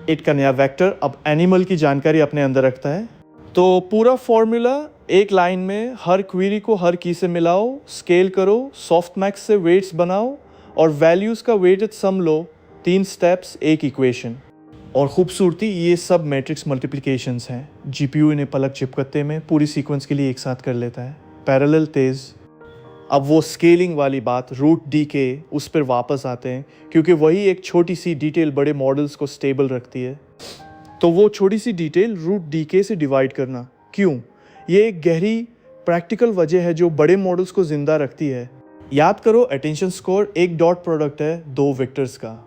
इट का नया वेक्टर अब एनिमल की जानकारी अपने अंदर रखता है। तो पूरा फॉर्मूला एक लाइन में, हर क्वेरी को हर की से मिलाओ, स्केल करो, सॉफ्ट मैक्स से वेट्स बनाओ और वैल्यूज़ का वेटेड सम लो। 3 स्टेप्स, एक इक्वेशन। और ख़ूबसूरती, ये सब मैट्रिक्स मल्टीप्लिकेशंस हैं। जीपीयू इन्हें पलक चिपकते में पूरी सीक्वेंस के लिए एक साथ कर लेता है, पैरेलल तेज़। अब वो स्केलिंग वाली बात, रूट डी के, उस पर वापस आते हैं क्योंकि वही एक छोटी सी डिटेल बड़े मॉडल्स को स्टेबल रखती है। तो वो छोटी सी डिटेल रूट डी के से डिवाइड करना क्यों, ये एक गहरी प्रैक्टिकल वजह है जो बड़े मॉडल्स को ज़िंदा रखती है। याद करो, अटेंशन स्कोर एक डॉट प्रोडक्ट है 2 वेक्टर्स का।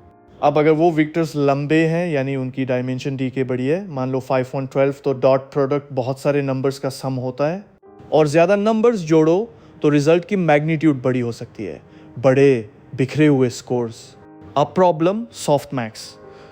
अब अगर वो वेक्टर्स लंबे हैं यानी उनकी डायमेंशन डी के बड़ी है, मान लो 5 on 12, तो डॉट प्रोडक्ट बहुत सारे नंबर्स का सम होता है। और ज़्यादा नंबर्स जोड़ो तो रिजल्ट की मैग्नीट्यूड बड़ी हो सकती है, बड़े बिखरे हुए स्कोर्स। अब problem soft max.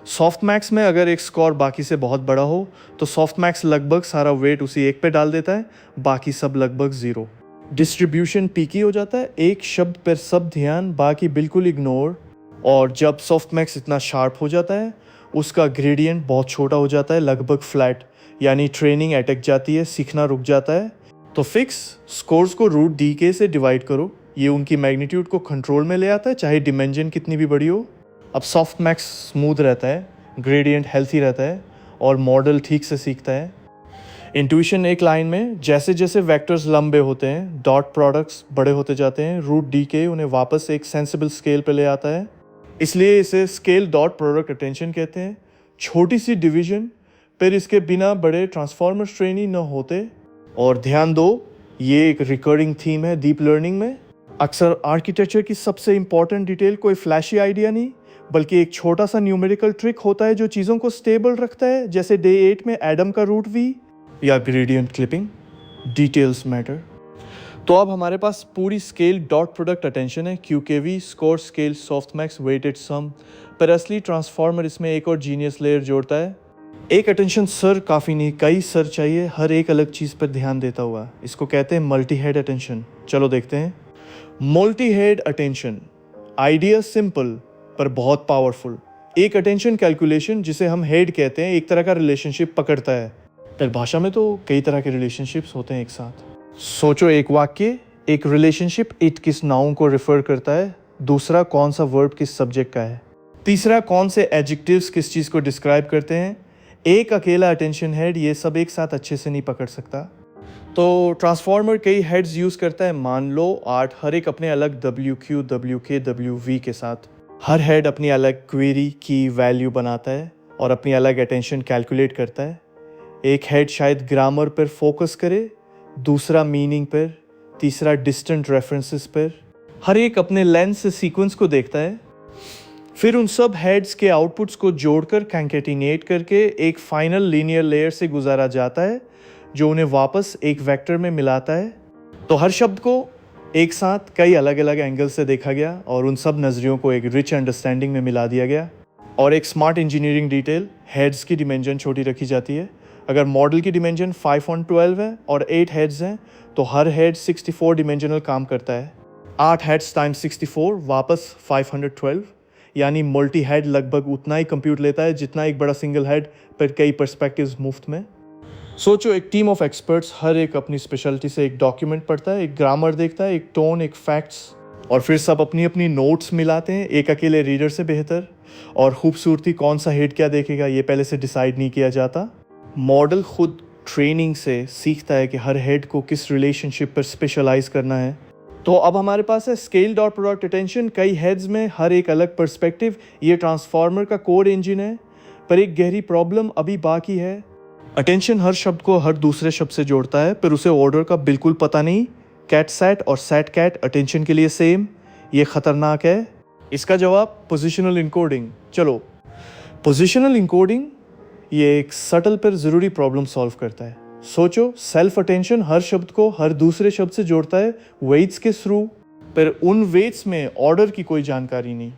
Soft max में अगर एक स्कोर बाकी से बहुत बड़ा हो तो सॉफ्ट मैक्स लगभग सारा वेट उसी एक पे डाल देता है, बाकी सब लगभग 0। डिस्ट्रीब्यूशन पीकी हो जाता है, एक शब्द पर सब ध्यान, बाकी बिल्कुल इग्नोर। और जब सॉफ्ट मैक्स इतना शार्प हो जाता है, उसका ग्रेडियंट बहुत छोटा हो जाता है, लगभग फ्लैट, यानी ट्रेनिंग अटक जाती है, सीखना रुक जाता है। तो फिक्स स्कोर्स को रूट डी के से डिवाइड करो, ये उनकी मैग्नीट्यूड को कंट्रोल में ले आता है, चाहे डिमेंशन कितनी भी बड़ी हो। अब सॉफ्ट मैक्स स्मूथ रहता है, ग्रेडियंट हेल्थी रहता है और मॉडल ठीक से सीखता है। इंट्यूशन एक लाइन में, जैसे जैसे वेक्टर्स लंबे होते हैं, डॉट प्रोडक्ट्स बड़े होते जाते हैं, रूट डी के उन्हें वापस एक सेंसिबल स्केल पे ले आता है, इसलिए इसे स्केल डॉट प्रोडक्ट अटेंशन कहते हैं। छोटी सी डिवीजन पर इसके बिना बड़े ट्रांसफॉर्मर ट्रेनिंग न होते। और ध्यान दो, ये एक रिकरिंग थीम है डीप लर्निंग में। अक्सर आर्किटेक्चर की सबसे इंपॉर्टेंट डिटेल कोई फ्लैशी आइडिया नहीं, बल्कि एक छोटा सा न्यूमेरिकल ट्रिक होता है जो चीज़ों को स्टेबल रखता है, जैसे डे 8 में एडम का रूट वी या ग्रेडियंट क्लिपिंग। Details matter. तो अब हमारे पास पूरी स्केल डॉट प्रोडक्ट अटेंशन है, QKV, score, scale, soft max, weighted sum. पर असली ट्रांसफॉर्मर इसमें एक और जीनियस लेयर जोड़ता है। एक अटेंशन सर काफ़ी नहीं, कई सर चाहिए, हर एक अलग चीज़ पर ध्यान देता हुआ। इसको कहते हैं मल्टी हेड अटेंशन। चलो देखते हैं। Multi head attention, idea simple पर बहुत पावरफुल। एक अटेंशन कैलकुलेशन, जिसे हम हेड कहते हैं, एक तरह का रिलेशनशिप पकड़ता है। पर भाषा में तो कई तरह के रिलेशनशिप्स होते हैं एक साथ। सोचो, एक वाक्य, एक रिलेशनशिप, इट किस नाउन को रिफर करता है, दूसरा कौन सा वर्ब किस सब्जेक्ट का है, तीसरा कौन से एडजेक्टिव्स किस चीज़ को डिस्क्राइब करते हैं। एक अकेला अटेंशन हेड ये सब एक साथ अच्छे से नहीं पकड़ सकता। तो ट्रांसफॉर्मर कई हेड्स यूज़ करता है, मान लो 8, हर एक अपने अलग WQ, WK, WV के साथ। हर हेड अपनी अलग क्वेरी की वैल्यू बनाता है और अपनी अलग अटेंशन कैलकुलेट करता है। एक हेड शायद ग्रामर पर फोकस करे, दूसरा मीनिंग पर, तीसरा डिस्टेंट रेफरेंसेस पर। हर एक अपने लेंस से सीक्वेंस को देखता है, फिर उन सब हेड्स के आउटपुट्स को जोड़कर कंकैटिनेट करके एक फाइनल लीनियर लेयर से गुजारा जाता है जो उन्हें वापस एक वेक्टर में मिलाता है। तो हर शब्द को एक साथ कई अलग अलग एंगल से देखा गया और उन सब नज़रियों को एक रिच अंडरस्टैंडिंग में मिला दिया गया। और एक स्मार्ट इंजीनियरिंग डिटेल, हेड्स की डिमेंशन छोटी रखी जाती है। अगर मॉडल की डिमेंशन 5 on 12 है और 8 हेड्स हैं, तो हर हेड 64 डिमेंशनल काम करता है। 8 हेड्स टाइम्स 64 वापस 512, यानी मल्टी हेड लगभग उतना ही कंप्यूट लेता है जितना एक बड़ा सिंगल हेड पर कई पर्सपेक्टिव्स मुफ्त में। सोचो, एक टीम ऑफ एक्सपर्ट्स, हर एक अपनी स्पेशलिटी से एक डॉक्यूमेंट पढ़ता है, एक ग्रामर देखता है, एक टोन, एक फैक्ट्स, और फिर सब अपनी अपनी नोट्स मिलाते हैं, एक अकेले रीडर से बेहतर। और खूबसूरती, कौन सा हेड क्या देखेगा ये पहले से डिसाइड नहीं किया जाता। मॉडल खुद ट्रेनिंग से सीखता है कि हर हेड को किस रिलेशनशिप पर स्पेशलाइज करना है। तो अब हमारे पास है स्केल डॉट प्रोडक्ट अटेंशन, कई हेड्स में हर एक अलग पर्सपेक्टिव। ये ट्रांसफॉर्मर का कोर इंजन है। पर एक गहरी प्रॉब्लम अभी बाकी है। अटेंशन हर शब्द को हर दूसरे शब्द से जोड़ता है, पर उसे ऑर्डर का बिल्कुल पता नहीं। कैट सेट और सेट कैट अटेंशन के लिए सेम, ये खतरनाक है। इसका जवाब पोजिशनल इनकोडिंग। चलो, पोजिशनल इनकोडिंग ये एक सटल पर ज़रूरी प्रॉब्लम सॉल्व करता है। सोचो, सेल्फ अटेंशन हर शब्द को हर दूसरे शब्द से जोड़ता है वेट्स के थ्रू, पर उन वेट्स में ऑर्डर की कोई जानकारी नहीं।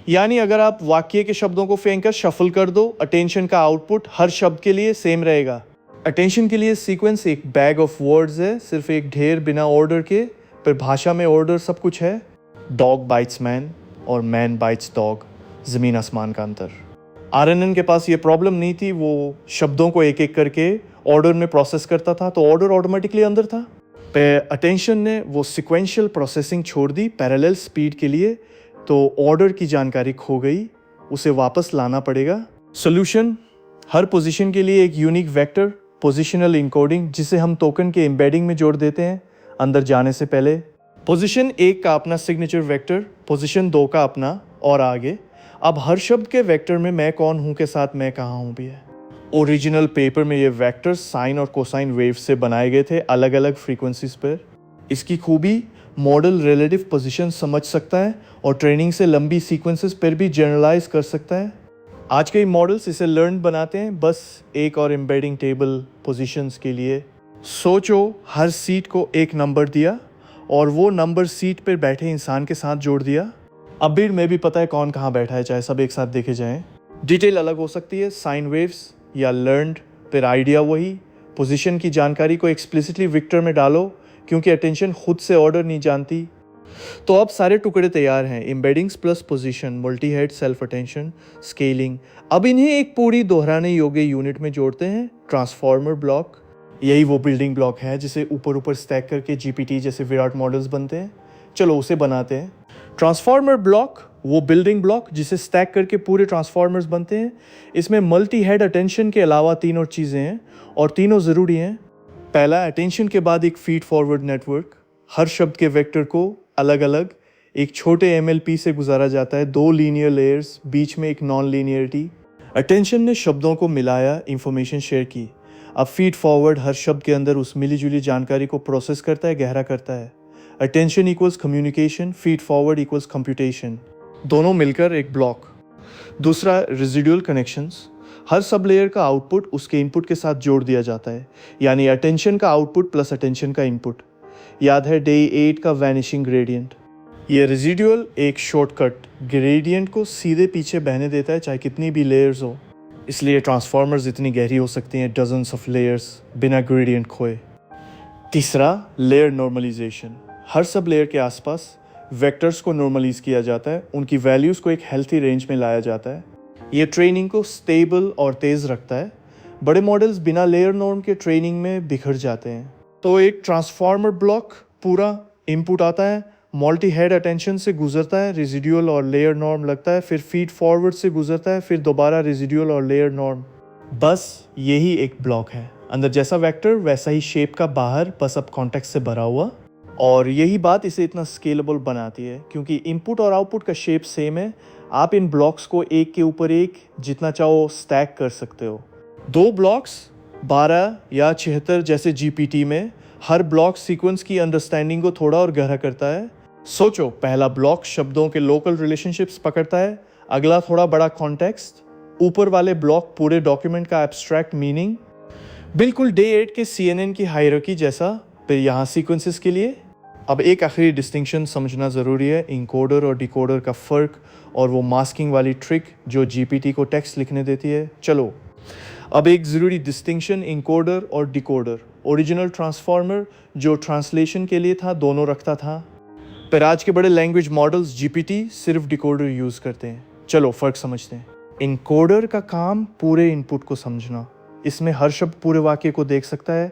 यानी अगर आप वाक्य के शब्दों को फेंक कर शफल कर दो, अटेंशन का आउटपुट हर शब्द के लिए सेम रहेगा। अटेंशन के लिए सीक्वेंस एक बैग ऑफ वर्ड्स है, सिर्फ एक ढेर बिना ऑर्डर के, पर भाषा में ऑर्डर सब कुछ है। डॉग बाइट्स मैन और मैन बाइट्स डॉग, ज़मीन आसमान का अंतर। आरएनएन के पास ये प्रॉब्लम नहीं थी, वो शब्दों को एक एक करके ऑर्डर में प्रोसेस करता था, तो ऑर्डर ऑटोमेटिकली अंदर था। पर अटेंशन ने वो सिक्वेंशियल प्रोसेसिंग छोड़ दी पैरेलल स्पीड के लिए, तो ऑर्डर की जानकारी खो गई, उसे वापस लाना पड़ेगा। सोल्यूशन, हर पोजीशन के लिए एक यूनिक वेक्टर, पोजिशनल इनकोडिंग, जिसे हम टोकन के एम्बेडिंग में जोड़ देते हैं अंदर जाने से पहले। पोजीशन 1 का अपना सिग्नेचर वेक्टर, पोजीशन 2 का अपना, और आगे। अब हर शब्द के वेक्टर में मैं कौन हूँ के साथ मैं कहाँ हूँ भी है। ओरिजिनल पेपर में ये वेक्टर्स साइन और कोसाइन वेव से बनाए गए थे अलग अलग फ्रीक्वेंसीज पर। इसकी खूबी, मॉडल रिलेटिव पोजीशन समझ सकता है और ट्रेनिंग से लंबी सीक्वेंसेस पर भी जनरलाइज कर सकता है। आज के मॉडल्स इसे लर्न बनाते हैं बस एक और एम्बेडिंग टेबल पोजीशंस के लिए। सोचो, हर सीट को एक नंबर दिया और वो नंबर सीट पर बैठे इंसान के साथ जोड़ दिया। अब भीड़ में भी पता है कौन कहाँ बैठा है, चाहे सब एक साथ देखे जाएं। डिटेल अलग हो सकती है, साइन वेव्स या लर्नड, पर आइडिया वही। पोजीशन की जानकारी को एक्सप्लिसिटली वेक्टर में डालो, क्योंकि अटेंशन खुद से ऑर्डर नहीं जानती। तो अब सारे टुकड़े तैयार हैं, embeddings plus position, multi head, self attention, scaling. अब इन्हें एक पूरी दोहराने योग्य यूनिट में जोड़ते हैं, ट्रांसफॉर्मर ब्लॉक। यही वो बिल्डिंग ब्लॉक है जिसे ऊपर ऊपर स्टैक करके जीपीटी जैसे विराट मॉडल्स बनते हैं। चलो उसे बनाते हैं। ट्रांसफॉर्मर ब्लॉक वो बिल्डिंग ब्लॉक जिसे स्टैक करके पूरे ट्रांसफॉर्मर्स बनते हैं। इसमें मल्टी हेड अटेंशन के अलावा 3 और चीज़ें हैं, और तीनों ज़रूरी हैं। पहला, अटेंशन के बाद एक फीड फॉरवर्ड नेटवर्क, हर शब्द के वेक्टर को अलग अलग एक छोटे एमएलपी से गुजारा जाता है, 2 लीनियर लेयर्स, बीच में एक नॉन लीनियरिटी। अटेंशन ने शब्दों को मिलाया, इंफॉर्मेशन शेयर की। अब फीड फॉरवर्ड हर शब्द के अंदर उस मिली जुली जानकारी को प्रोसेस करता है, गहरा करता है। Attention equals communication, feed forward equals computation, दोनों मिलकर एक ब्लॉक। दूसरा, रेजिडुअल कनेक्शंस, हर सब लेयर का आउटपुट उसके इनपुट के साथ जोड़ दिया जाता है, यानी अटेंशन का आउटपुट प्लस अटेंशन का इनपुट। याद है डे 8 का वैनिशिंग ग्रेडियंट। ये रेजिडुअल एक शॉर्टकट ग्रेडियंट को सीधे पीछे बहने देता है, चाहे कितनी भी लेयर्स हो। इसलिए ट्रांसफॉर्मर्स इतनी गहरी हो सकती हैं, डजन्स ऑफ लेयर्स, बिना ग्रेडियंट खोए। तीसरा, लेयर नॉर्मलाइजेशन, हर सब लेयर के आसपास वेक्टर्स को नॉर्मलाइज किया जाता है, उनकी वैल्यूज़ को एक हेल्थी रेंज में लाया जाता है। ये ट्रेनिंग को स्टेबल और तेज़ रखता है। बड़े मॉडल्स बिना लेयर नॉर्म के ट्रेनिंग में बिखर जाते हैं। तो एक ट्रांसफॉर्मर ब्लॉक पूरा इनपुट आता है, मल्टी हेड अटेंशन से गुजरता है, रेजिडुअल और लेयर नॉर्म लगता है, फिर फीड फॉरवर्ड से गुजरता है, फिर दोबारा रेजिडुअल और लेयर नॉर्म। बस यही एक ब्लॉक है, अंदर जैसा वेक्टर वैसा ही शेप का बाहर, बस अब कॉन्टेक्स्ट से भरा हुआ। और यही बात इसे इतना स्केलेबल बनाती है, क्योंकि इनपुट और आउटपुट का शेप सेम है। आप इन ब्लॉक्स को एक के ऊपर एक जितना चाहो स्टैक कर सकते हो। 2 ब्लॉक्स 12 या 76 जैसे जीपीटी में, हर ब्लॉक सीक्वेंस की अंडरस्टैंडिंग को थोड़ा और गहरा करता है। सोचो, पहला ब्लॉक शब्दों के लोकल रिलेशनशिप्स पकड़ता है, अगला थोड़ा बड़ा कॉन्टेक्स्ट, ऊपर वाले ब्लॉक पूरे डॉक्यूमेंट का एब्स्ट्रैक्ट मीनिंग। बिल्कुल डे 8 के CNN की हायरार्की जैसा, फिर यहाँ सीक्वेंसेस के लिए। अब एक आखिरी डिस्टिंक्शन समझना ज़रूरी है, इनकोडर और डिकोडर का फ़र्क और वो मास्किंग वाली ट्रिक जो जीपीटी को टेक्स्ट लिखने देती है। चलो अब एक ज़रूरी डिस्टिंक्शन, इनकोडर और डिकोडर। ओरिजिनल ट्रांसफॉर्मर जो ट्रांसलेशन के लिए था, दोनों रखता था, पर आज के बड़े लैंग्वेज मॉडल्स जीपीटी सिर्फ डिकोडर यूज़ करते हैं। चलो फ़र्क समझते हैं। इनकोडर का काम पूरे इनपुट को समझना, इसमें हर शब्द पूरे वाक्य को देख सकता है,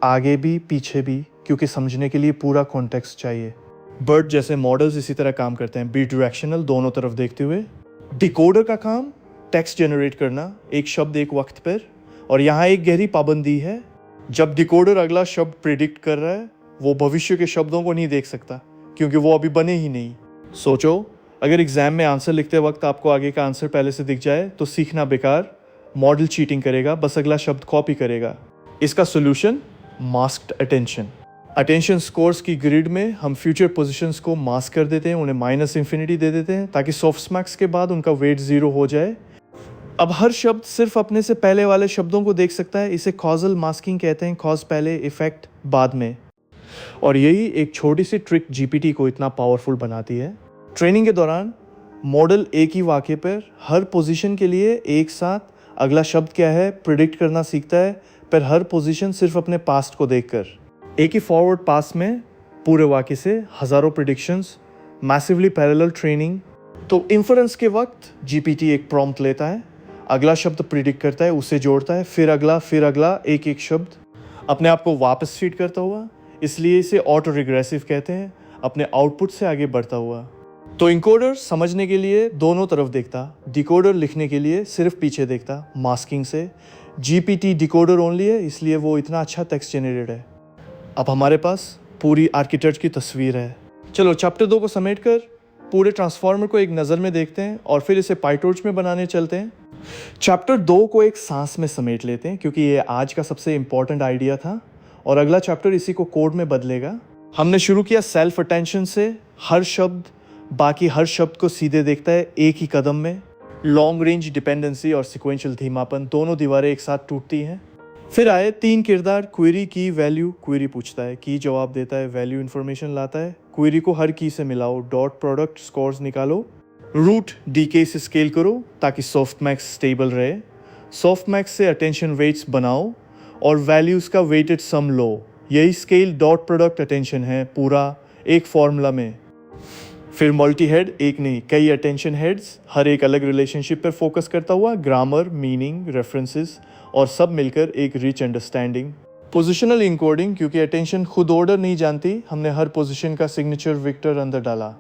आगे भी पीछे भी, क्योंकि समझने के लिए पूरा कॉन्टेक्स्ट चाहिए। बर्ड जैसे मॉडल्स इसी तरह काम करते हैं, बी डायरेक्शनल, दोनों तरफ देखते हुए। डिकोडर का काम टेक्स्ट जनरेट करना, एक शब्द एक वक्त पर, और यहाँ एक गहरी पाबंदी है, जब डिकोडर अगला शब्द प्रिडिक्ट कर रहा है, वो भविष्य के शब्दों को नहीं देख सकता, क्योंकि वो अभी बने ही नहीं। सोचो, अगर एग्जाम में आंसर लिखते वक्त आपको आगे का आंसर पहले से दिख जाए तो सीखना बेकार, मॉडल चीटिंग करेगा, बस अगला शब्द कॉपी करेगा। इसका solution, masked attention. Attention scores की ग्रिड में हम फ्यूचर पोजीशंस को मास्क कर देते हैं, उन्हें -∞ दे देते हैं, ताकि सॉफ्टमैक्स के बाद उनका वेट 0 हो जाए। अब हर शब्द सिर्फ अपने से पहले वाले शब्दों को देख सकता है। इसे कॉजल मास्किंग कहते हैं, कॉज पहले, इफेक्ट बाद में। और यही एक छोटी सी ट्रिक जीपीटी को इतना पावरफुल बनाती है। ट्रेनिंग के दौरान मॉडल एक ही वाक्य पर हर पोजीशन के लिए एक साथ अगला शब्द क्या है प्रिडिक्ट करना सीखता है, पर हर पोजीशन सिर्फ अपने पास्ट को देखकर। एक ही फॉरवर्ड पास में पूरे वाक्य से हज़ारों प्रिडिक्शंस, मैसिवली पैरेलल ट्रेनिंग। तो इन्फरेंस के वक्त जीपीटी एक प्रॉम्प्ट लेता है, अगला शब्द प्रिडिक्ट करता है, उसे जोड़ता है, फिर अगला, एक एक शब्द अपने आप को वापस फीड करता हुआ। इसलिए इसे ऑटो रिग्रेसिव कहते हैं, अपने आउटपुट से आगे बढ़ता हुआ। तो इनकोडर समझने के लिए दोनों तरफ देखता, डिकोडर लिखने के लिए सिर्फ पीछे देखता मास्किंग से। जीपीटी डिकोडर ओनली है, इसलिए वो इतना अच्छा टेक्स्ट जनरेटेड है। अब हमारे पास पूरी आर्किटेक्चर की तस्वीर है। चलो चैप्टर 2 को समेट कर पूरे ट्रांसफार्मर को एक नज़र में देखते हैं और फिर इसे पाइटॉर्च में बनाने चलते हैं। चैप्टर 2 को एक सांस में समेट लेते हैं क्योंकि ये आज का सबसे इम्पॉर्टेंट आइडिया था और अगला चैप्टर इसी को कोड में बदलेगा। हमने शुरू किया सेल्फ अटेंशन से। हर शब्द बाकी हर शब्द को सीधे देखता है एक ही कदम में। लॉन्ग रेंज डिपेंडेंसी और सिक्वेंशियल धीमापन, दोनों दीवारें एक साथ टूटती हैं। फिर आए 3 किरदार, क्वेरी, की, वैल्यू। क्वेरी पूछता है, की जवाब देता है, वैल्यू इन्फॉर्मेशन लाता है। क्वेरी को हर की से मिलाओ, डॉट प्रोडक्ट स्कोर्स निकालो। रूट डीके से स्केल करो ताकि सॉफ्टमैक्स स्टेबल रहे। सॉफ्टमैक्स से अटेंशन वेट्स बनाओ और वैल्यूज़ का वेटेड सम लो। यही स्केल डॉट प्रोडक्ट अटेंशन है पूरा एक फॉर्मूला में। फिर मल्टी हेड, एक नहीं कई अटेंशन हेड्स, हर एक अलग रिलेशनशिप पर फोकस करता हुआ। ग्रामर, मीनिंग, रेफरेंसेस और सब मिलकर एक रिच अंडरस्टैंडिंग। पोजिशनल इनकोडिंग, क्योंकि अटेंशन खुद ऑर्डर नहीं जानती, हमने हर पोजीशन का सिग्नेचर वेक्टर अंदर डाला।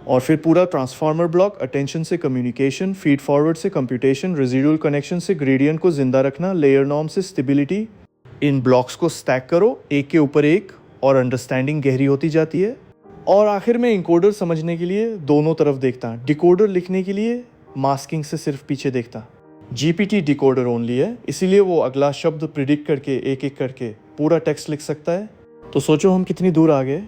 और फिर पूरा ट्रांसफार्मर ब्लॉक, अटेंशन से कम्युनिकेशन, फीड फॉरवर्ड से कंप्यूटेशन, रेजिडुअल कनेक्शन से ग्रेडियंट को जिंदा रखना, लेयर नॉर्म से स्टेबिलिटी। इन ब्लॉक्स को स्टैक करो एक के ऊपर एक और अंडरस्टैंडिंग गहरी होती जाती है। और आखिर में इनकोडर समझने के लिए दोनों तरफ देखता, डिकोडर लिखने के लिए मास्किंग से सिर्फ पीछे देखता। जीपीटी डिकोडर ओनली है, इसीलिए वो अगला शब्द प्रिडिक्ट करके एक एक करके पूरा टेक्स्ट लिख सकता है। तो सोचो हम कितनी दूर आ गए।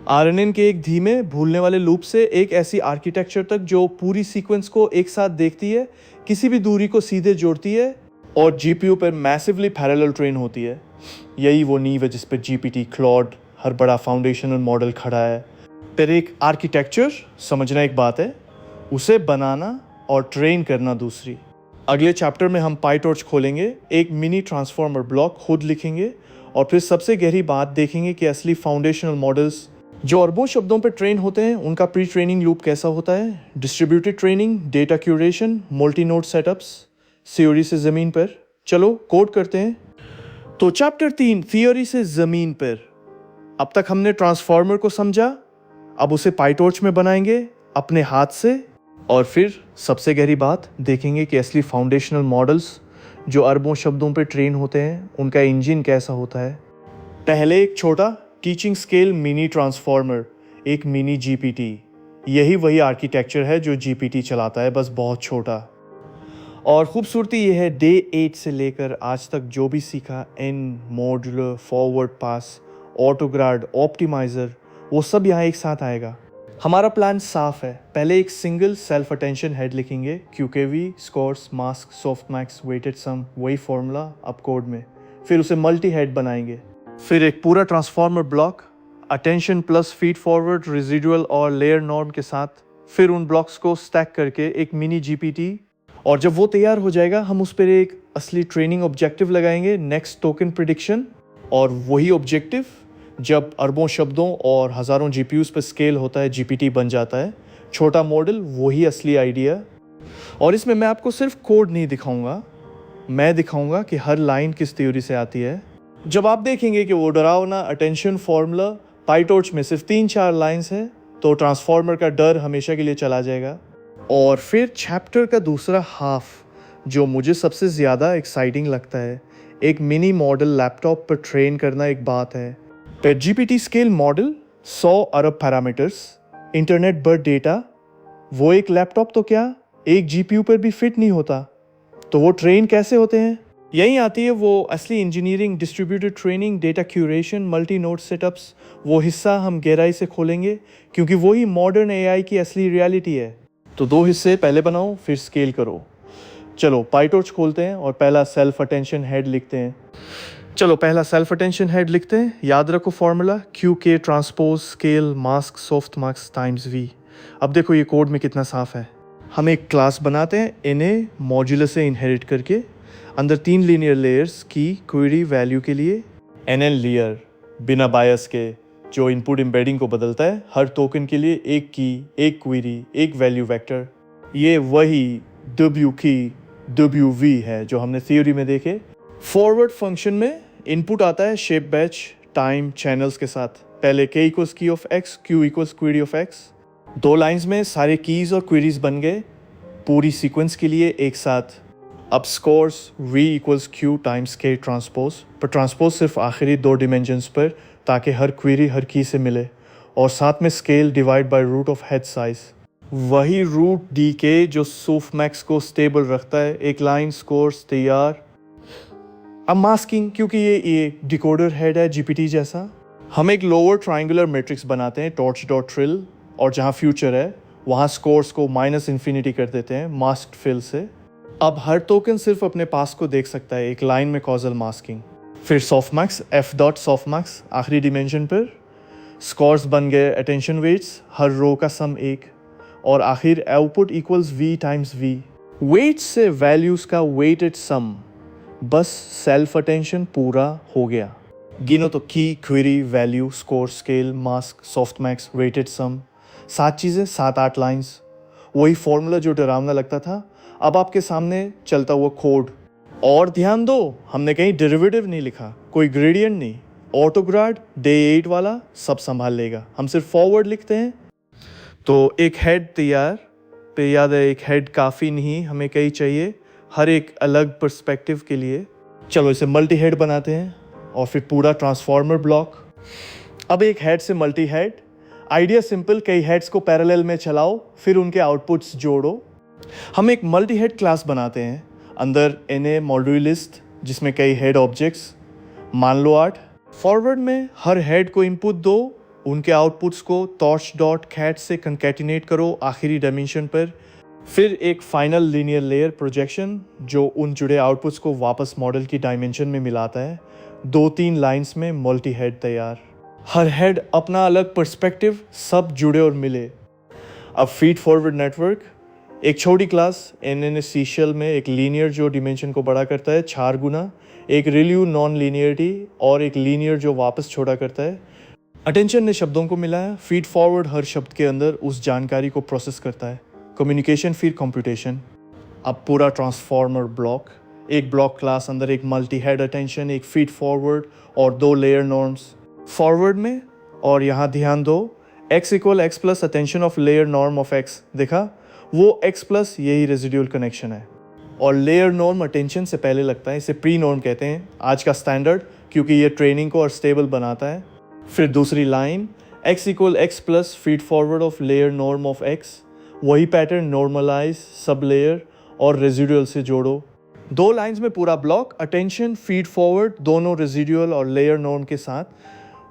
आरएनएन के एक धीमे भूलने वाले लूप से एक ऐसी आर्किटेक्चर तक जो पूरी सीक्वेंस को एक साथ देखती है, किसी भी दूरी को सीधे जोड़ती है और जीपीयू पर मैसिवली पैरेलल ट्रेन होती है। यही वो नींव है जिस पर जीपीटी, क्लॉड, हर बड़ा फाउंडेशनल मॉडल खड़ा है। पर एक आर्किटेक्चर समझना एक बात है, उसे बनाना और ट्रेन करना दूसरी। अगले चैप्टर में हम पाइटॉर्च खोलेंगे, एक मिनी ट्रांसफार्मर ब्लॉक खुद लिखेंगे और फिर सबसे गहरी बात देखेंगे कि असली फाउंडेशनल मॉडल्स जो अरबों शब्दों पर ट्रेन होते हैं उनका प्री ट्रेनिंग लूप कैसा होता है। Distributed training, data curation, multi node setups, theory से ज़मीन पर। चलो कोड करते हैं। तो चैप्टर 3 थ्योरी से ज़मीन पर। अब तक हमने ट्रांसफार्मर को समझा, अब उसे पाइटॉर्च में बनाएंगे अपने हाथ से और फिर सबसे गहरी बात देखेंगे कि असली फाउंडेशनल मॉडल्स जो अरबों शब्दों पर ट्रेन होते हैं उनका इंजन कैसा होता है। पहले एक छोटा टीचिंग स्केल मिनी ट्रांसफार्मर, एक मिनी जीपीटी। यही वही आर्किटेक्चर है जो जीपीटी चलाता है, बस बहुत छोटा। और खूबसूरती यह है, डे 8 से लेकर आज तक जो भी सीखा, एन, मॉड्यूलर, फॉरवर्ड पास, ऑटोग्राड, ऑप्टिमाइज़र, वो सब यहाँ एक साथ आएगा। हमारा प्लान साफ है। पहले एक सिंगल सेल्फ अटेंशन हेड लिखेंगे, क्यूकेवी, स्कोर्स, मास्क, सॉफ्टमैक्स, वेटेड सम, वही फॉर्मूला अब कोड में। फिर उसे मल्टी हेड बनाएंगे। फिर एक पूरा transformer block, attention plus feed forward, residual और लेयर नॉर्म के साथ। फिर उन ब्लॉक्स को स्टैक करके एक मिनी जीपीटी। और जब वो तैयार हो जाएगा हम उस पर एक असली ट्रेनिंग ऑब्जेक्टिव लगाएंगे, नेक्स्ट टोकन प्रिडिक्शन। और वही ऑब्जेक्टिव जब अरबों शब्दों और हज़ारों जीपीयूज पर स्केल होता है, जीपीटी बन जाता है। छोटा मॉडल, वही असली आइडिया। और इसमें मैं आपको सिर्फ कोड नहीं दिखाऊंगा, मैं दिखाऊंगा कि हर लाइन किस थ्योरी से आती है। जब आप देखेंगे कि वो डरावना अटेंशन फॉर्मूला पाइटॉर्च में सिर्फ 3-4 लाइन्स है, तो ट्रांसफार्मर का डर हमेशा के लिए चला जाएगा। और फिर चैप्टर का दूसरा हाफ जो मुझे सबसे ज़्यादा एक्साइटिंग लगता है, एक मिनी मॉडल लैपटॉप पर ट्रेन करना एक बात है, पर जीपीटी स्केल मॉडल 100 अरब पैरामीटर्स, इंटरनेट पर डेटा, वो एक लैपटॉप तो क्या एक जीपीयू पर भी फिट नहीं होता। तो वो ट्रेन कैसे होते हैं? यहीं आती है वो असली engineering, distributed training, data curation, multi node setups. वो हिस्सा हम गहराई से खोलेंगे क्योंकि वही मॉडर्न एआई की असली रियलिटी है। तो 2 हिस्से, पहले बनाओ फिर स्केल करो। चलो पाइटॉर्च खोलते हैं और पहला सेल्फ अटेंशन हेड लिखते हैं। चलो पहला सेल्फ अटेंशन हेड लिखते हैं। याद रखो formula Q K transpose scale mask softmax times V. अब देखो ये कोड में कितना साफ है। हम एक क्लास बनाते हैं इन्हें मॉड्यूलर से इनहेरिट करके, अंदर 3 लीनियर लेयर्स की क्वेरी वैल्यू के लिए एन एन लेयर बिना बायस के जो इनपुट एम्बेडिंग को बदलता है, हर टोकन के लिए एक की, एक क्वेरी, एक वैल्यू वेक्टर। ये वही डब्ल्यू की डब्ल्यू वी है जो हमने थ्योरी में देखे। फॉरवर्ड फंक्शन में इनपुट आता है शेप बैच टाइम चैनल्स के साथ। पहले k इक्वल्स की of x, q equals query of x। 2 lines में सारे कीज और क्वेरीज बन गए पूरी सीक्वेंस के लिए एक साथ। अब scores v equals q times k transpose, पर ट्रांसपोज सिर्फ आखिरी 2 डिमेंशंस पर ताकि हर क्वेरी हर की से मिले, और साथ में scale divide by root of head size. वही रूट डी के जो सोफ्टमैक्स को स्टेबल रखता है। एक लाइन स्कोर्स तैयार। अब मास्किंग, क्योंकि ये डिकोडर हेड है जीपीटी जैसा, हम एक लोअर ट्रायंगुलर मैट्रिक्स बनाते हैं टॉर्च डॉट ट्रिल, और जहाँ फ्यूचर है वहाँ स्कोर्स को -इन्फिनिटी कर देते हैं मास्क्ड फिल से। अब हर टोकन सिर्फ अपने पास को देख सकता है एक लाइन में कॉजल मास्किंग। फिर सॉफ्टमैक्स एफ डॉट सॉफ्टमैक्स आखिरी डिमेंशन पर स्कोर्स बन गए अटेंशन वेट्स, हर रो का सम 1, और आखिर output equals V times V. Weights से वैल्यूज का वेटेड सम, बस सेल्फ अटेंशन पूरा हो गया। गिनो तो key, query, value, score, scale, mask, softmax, weighted sum, 7 चीज़ें 7-8 लाइंस। वही फॉर्मूला जो डरावना लगता था अब आपके सामने चलता हुआ कोड। और ध्यान दो हमने कहीं डेरिवेटिव नहीं लिखा, कोई ग्रेडियंट नहीं। ऑटोग्राड डे 8 वाला सब संभाल लेगा, हम सिर्फ फॉरवर्ड लिखते हैं। तो एक हेड तैयार। पे याद है एक हेड काफ़ी नहीं, हमें कई चाहिए हर एक अलग पर्सपेक्टिव के लिए। चलो इसे मल्टी हेड बनाते हैं और फिर पूरा ट्रांसफॉर्मर ब्लॉक। अब एक हेड से मल्टी हेड। आइडिया सिंपल, कई हेड्स को पैरेलल में चलाओ फिर उनके आउटपुट्स जोड़ो। हम एक मल्टी हेड क्लास बनाते हैं, अंदर एन मॉड्यूलिस्ट जिसमें कई हेड ऑब्जेक्ट्स, मान लो 8। फॉरवर्ड में हर हेड को इनपुट दो, उनके आउटपुट्स को टॉर्च डॉट कैट से कंकैटिनेट करो आखिरी डायमेंशन पर। फिर एक फाइनल लीनियर लेयर प्रोजेक्शन जो उन जुड़े आउटपुट्स को वापस मॉडल की डायमेंशन में मिलाता है। 2-3 लाइंस में मल्टी हेड तैयार, हर हेड अपना अलग पर्सपेक्टिव, सब जुड़े और मिले। अब फीड फॉरवर्ड नेटवर्क, एक छोटी क्लास एनएनएससीशियल में एक लीनियर जो डिमेंशन को बड़ा करता है 4 गुना, एक रिल्यू नॉन लीनियरिटी, और एक लीनियर जो वापस छोटा करता है। अटेंशन ने शब्दों को मिलाया, फीड फॉरवर्ड हर शब्द के अंदर उस जानकारी को प्रोसेस करता है। कम्युनिकेशन फिर कंप्यूटेशन। अब पूरा ट्रांसफॉर्मर ब्लॉक, एक ब्लॉक क्लास अंदर एक मल्टी हेड अटेंशन, एक फीड फॉरवर्ड और 2 लेयर नॉर्म्स फॉरवर्ड में। और यहाँ ध्यान दो x equal x plus attention of layer norm of x, देखा वो x प्लस यही रेजिड्यूल कनेक्शन है। और लेयर नॉर्म अटेंशन से पहले लगता है, इसे प्री नॉर्म कहते हैं आज का स्टैंडर्ड, क्योंकि ये ट्रेनिंग को और स्टेबल बनाता है। फिर दूसरी line x equal x plus feed forward of layer norm of x, वही पैटर्न नॉर्मलाइज, सब लेयर और रेजिडुअल से जोड़ो। 2 लाइंस में पूरा ब्लॉक, अटेंशन फीड फॉरवर्ड दोनों रेजिडुअल और लेयर नॉर्म के साथ।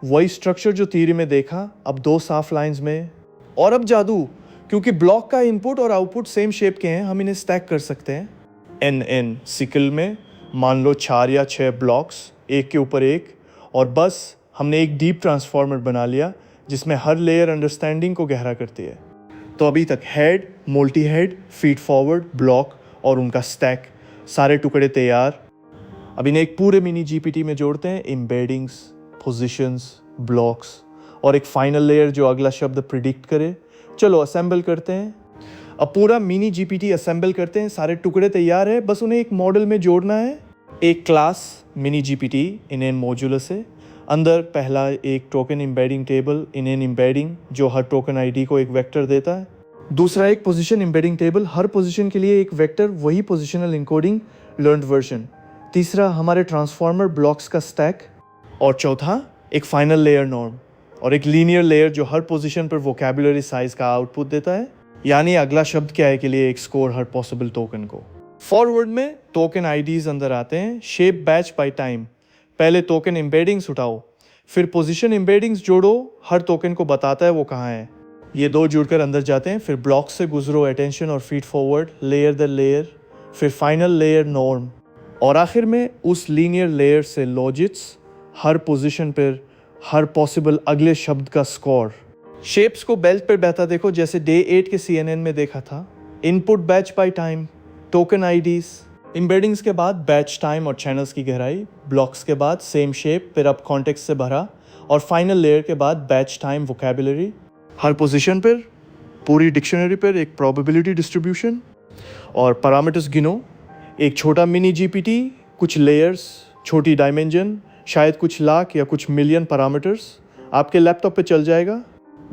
वही स्ट्रक्चर जो थ्योरी में देखा, अब 2 साफ लाइंस में। और अब जादू, क्योंकि ब्लॉक का इनपुट और आउटपुट सेम शेप के हैं, हम इन्हें स्टैक कर सकते हैं। एन सिकल में मान लो 4 या 6 ब्लॉक्स एक के ऊपर एक, और बस हमने एक डीप ट्रांसफॉर्मर बना लिया जिसमें हर लेयर अंडरस्टैंडिंग को गहरा करती है। तो अभी तक head, multi head, feed forward, block और उनका स्टैक, सारे टुकड़े तैयार। अब इन्हें एक पूरे मिनी जीपीटी में जोड़ते हैं, एम्बेडिंग्स, पोजीशंस, ब्लॉक्स और एक फाइनल लेयर जो अगला शब्द प्रिडिक्ट करे। चलो असेंबल करते हैं। अब पूरा मिनी जीपीटी असेंबल करते हैं, सारे टुकड़े तैयार है, बस उन्हें एक मॉडल में जोड़ना है। एक क्लास मिनी जीपीटी इनएन मॉड्यूलर से, अंदर पहला एक टोकन एम्बेडिंग टेबल इनएन एम्बेडिंग जो हर टोकन आईडी को एक वेक्टर देता है। दूसरा एक पोजीशन एम्बेडिंग टेबल, हर पोजीशन के लिए एक वेक्टर, वही पोजीशनल इनकोडिंग लर्न्ड वर्जन। तीसरा हमारे ट्रांसफॉर्मर ब्लॉक्स का स्टैक, और चौथा एक फाइनल लेयर नॉर्म और एक लीनियर लेयर जो हर पोजीशन पर वोकैबुलरी साइज का आउटपुट देता है, यानी अगला शब्द क्या है के लिए एक स्कोर हर पॉसिबल टोकन को। फॉरवर्ड में टोकन आईडीज अंदर आते हैं, शेप बैच बाय टाइम। पहले टोकन एम्बेडिंग्स उठाओ, फिर पोजीशन एम्बेडिंग्स जोड़ो, हर टोकन को बताता है वो कहाँ है। ये 2 जुड़कर अंदर जाते हैं, फिर ब्लॉक से गुजरो अटेंशन और फीड फॉरवर्ड, लेयर दर लेयर, फिर फाइनल लेयर नॉर्म, और आखिर में उस लीनियर लेयर से लॉजिक्स, हर पोजीशन पर हर पॉसिबल अगले शब्द का स्कोर। शेप्स को बेल्ट पर बहता देखो, जैसे डे 8 के CNN में देखा था। Input batch by time, token IDs, embeddings के बाद बैच टाइम और चैनल्स की गहराई, ब्लॉक्स के बाद सेम शेप फिर अब कॉन्टेक्स्ट से भरा, और फाइनल लेयर के बाद बैच टाइम वोकैबुलरी, हर पोजीशन पर पूरी डिक्शनरी पर एक प्रोबेबिलिटी डिस्ट्रीब्यूशन, और पैरामीटर्स गिनो, एक छोटा मिनी जीपीटी, कुछ लेयर्स, छोटी डायमेंशन, शायद कुछ लाख या कुछ मिलियन पैरामीटर्स आपके लैपटॉप पे चल जाएगा।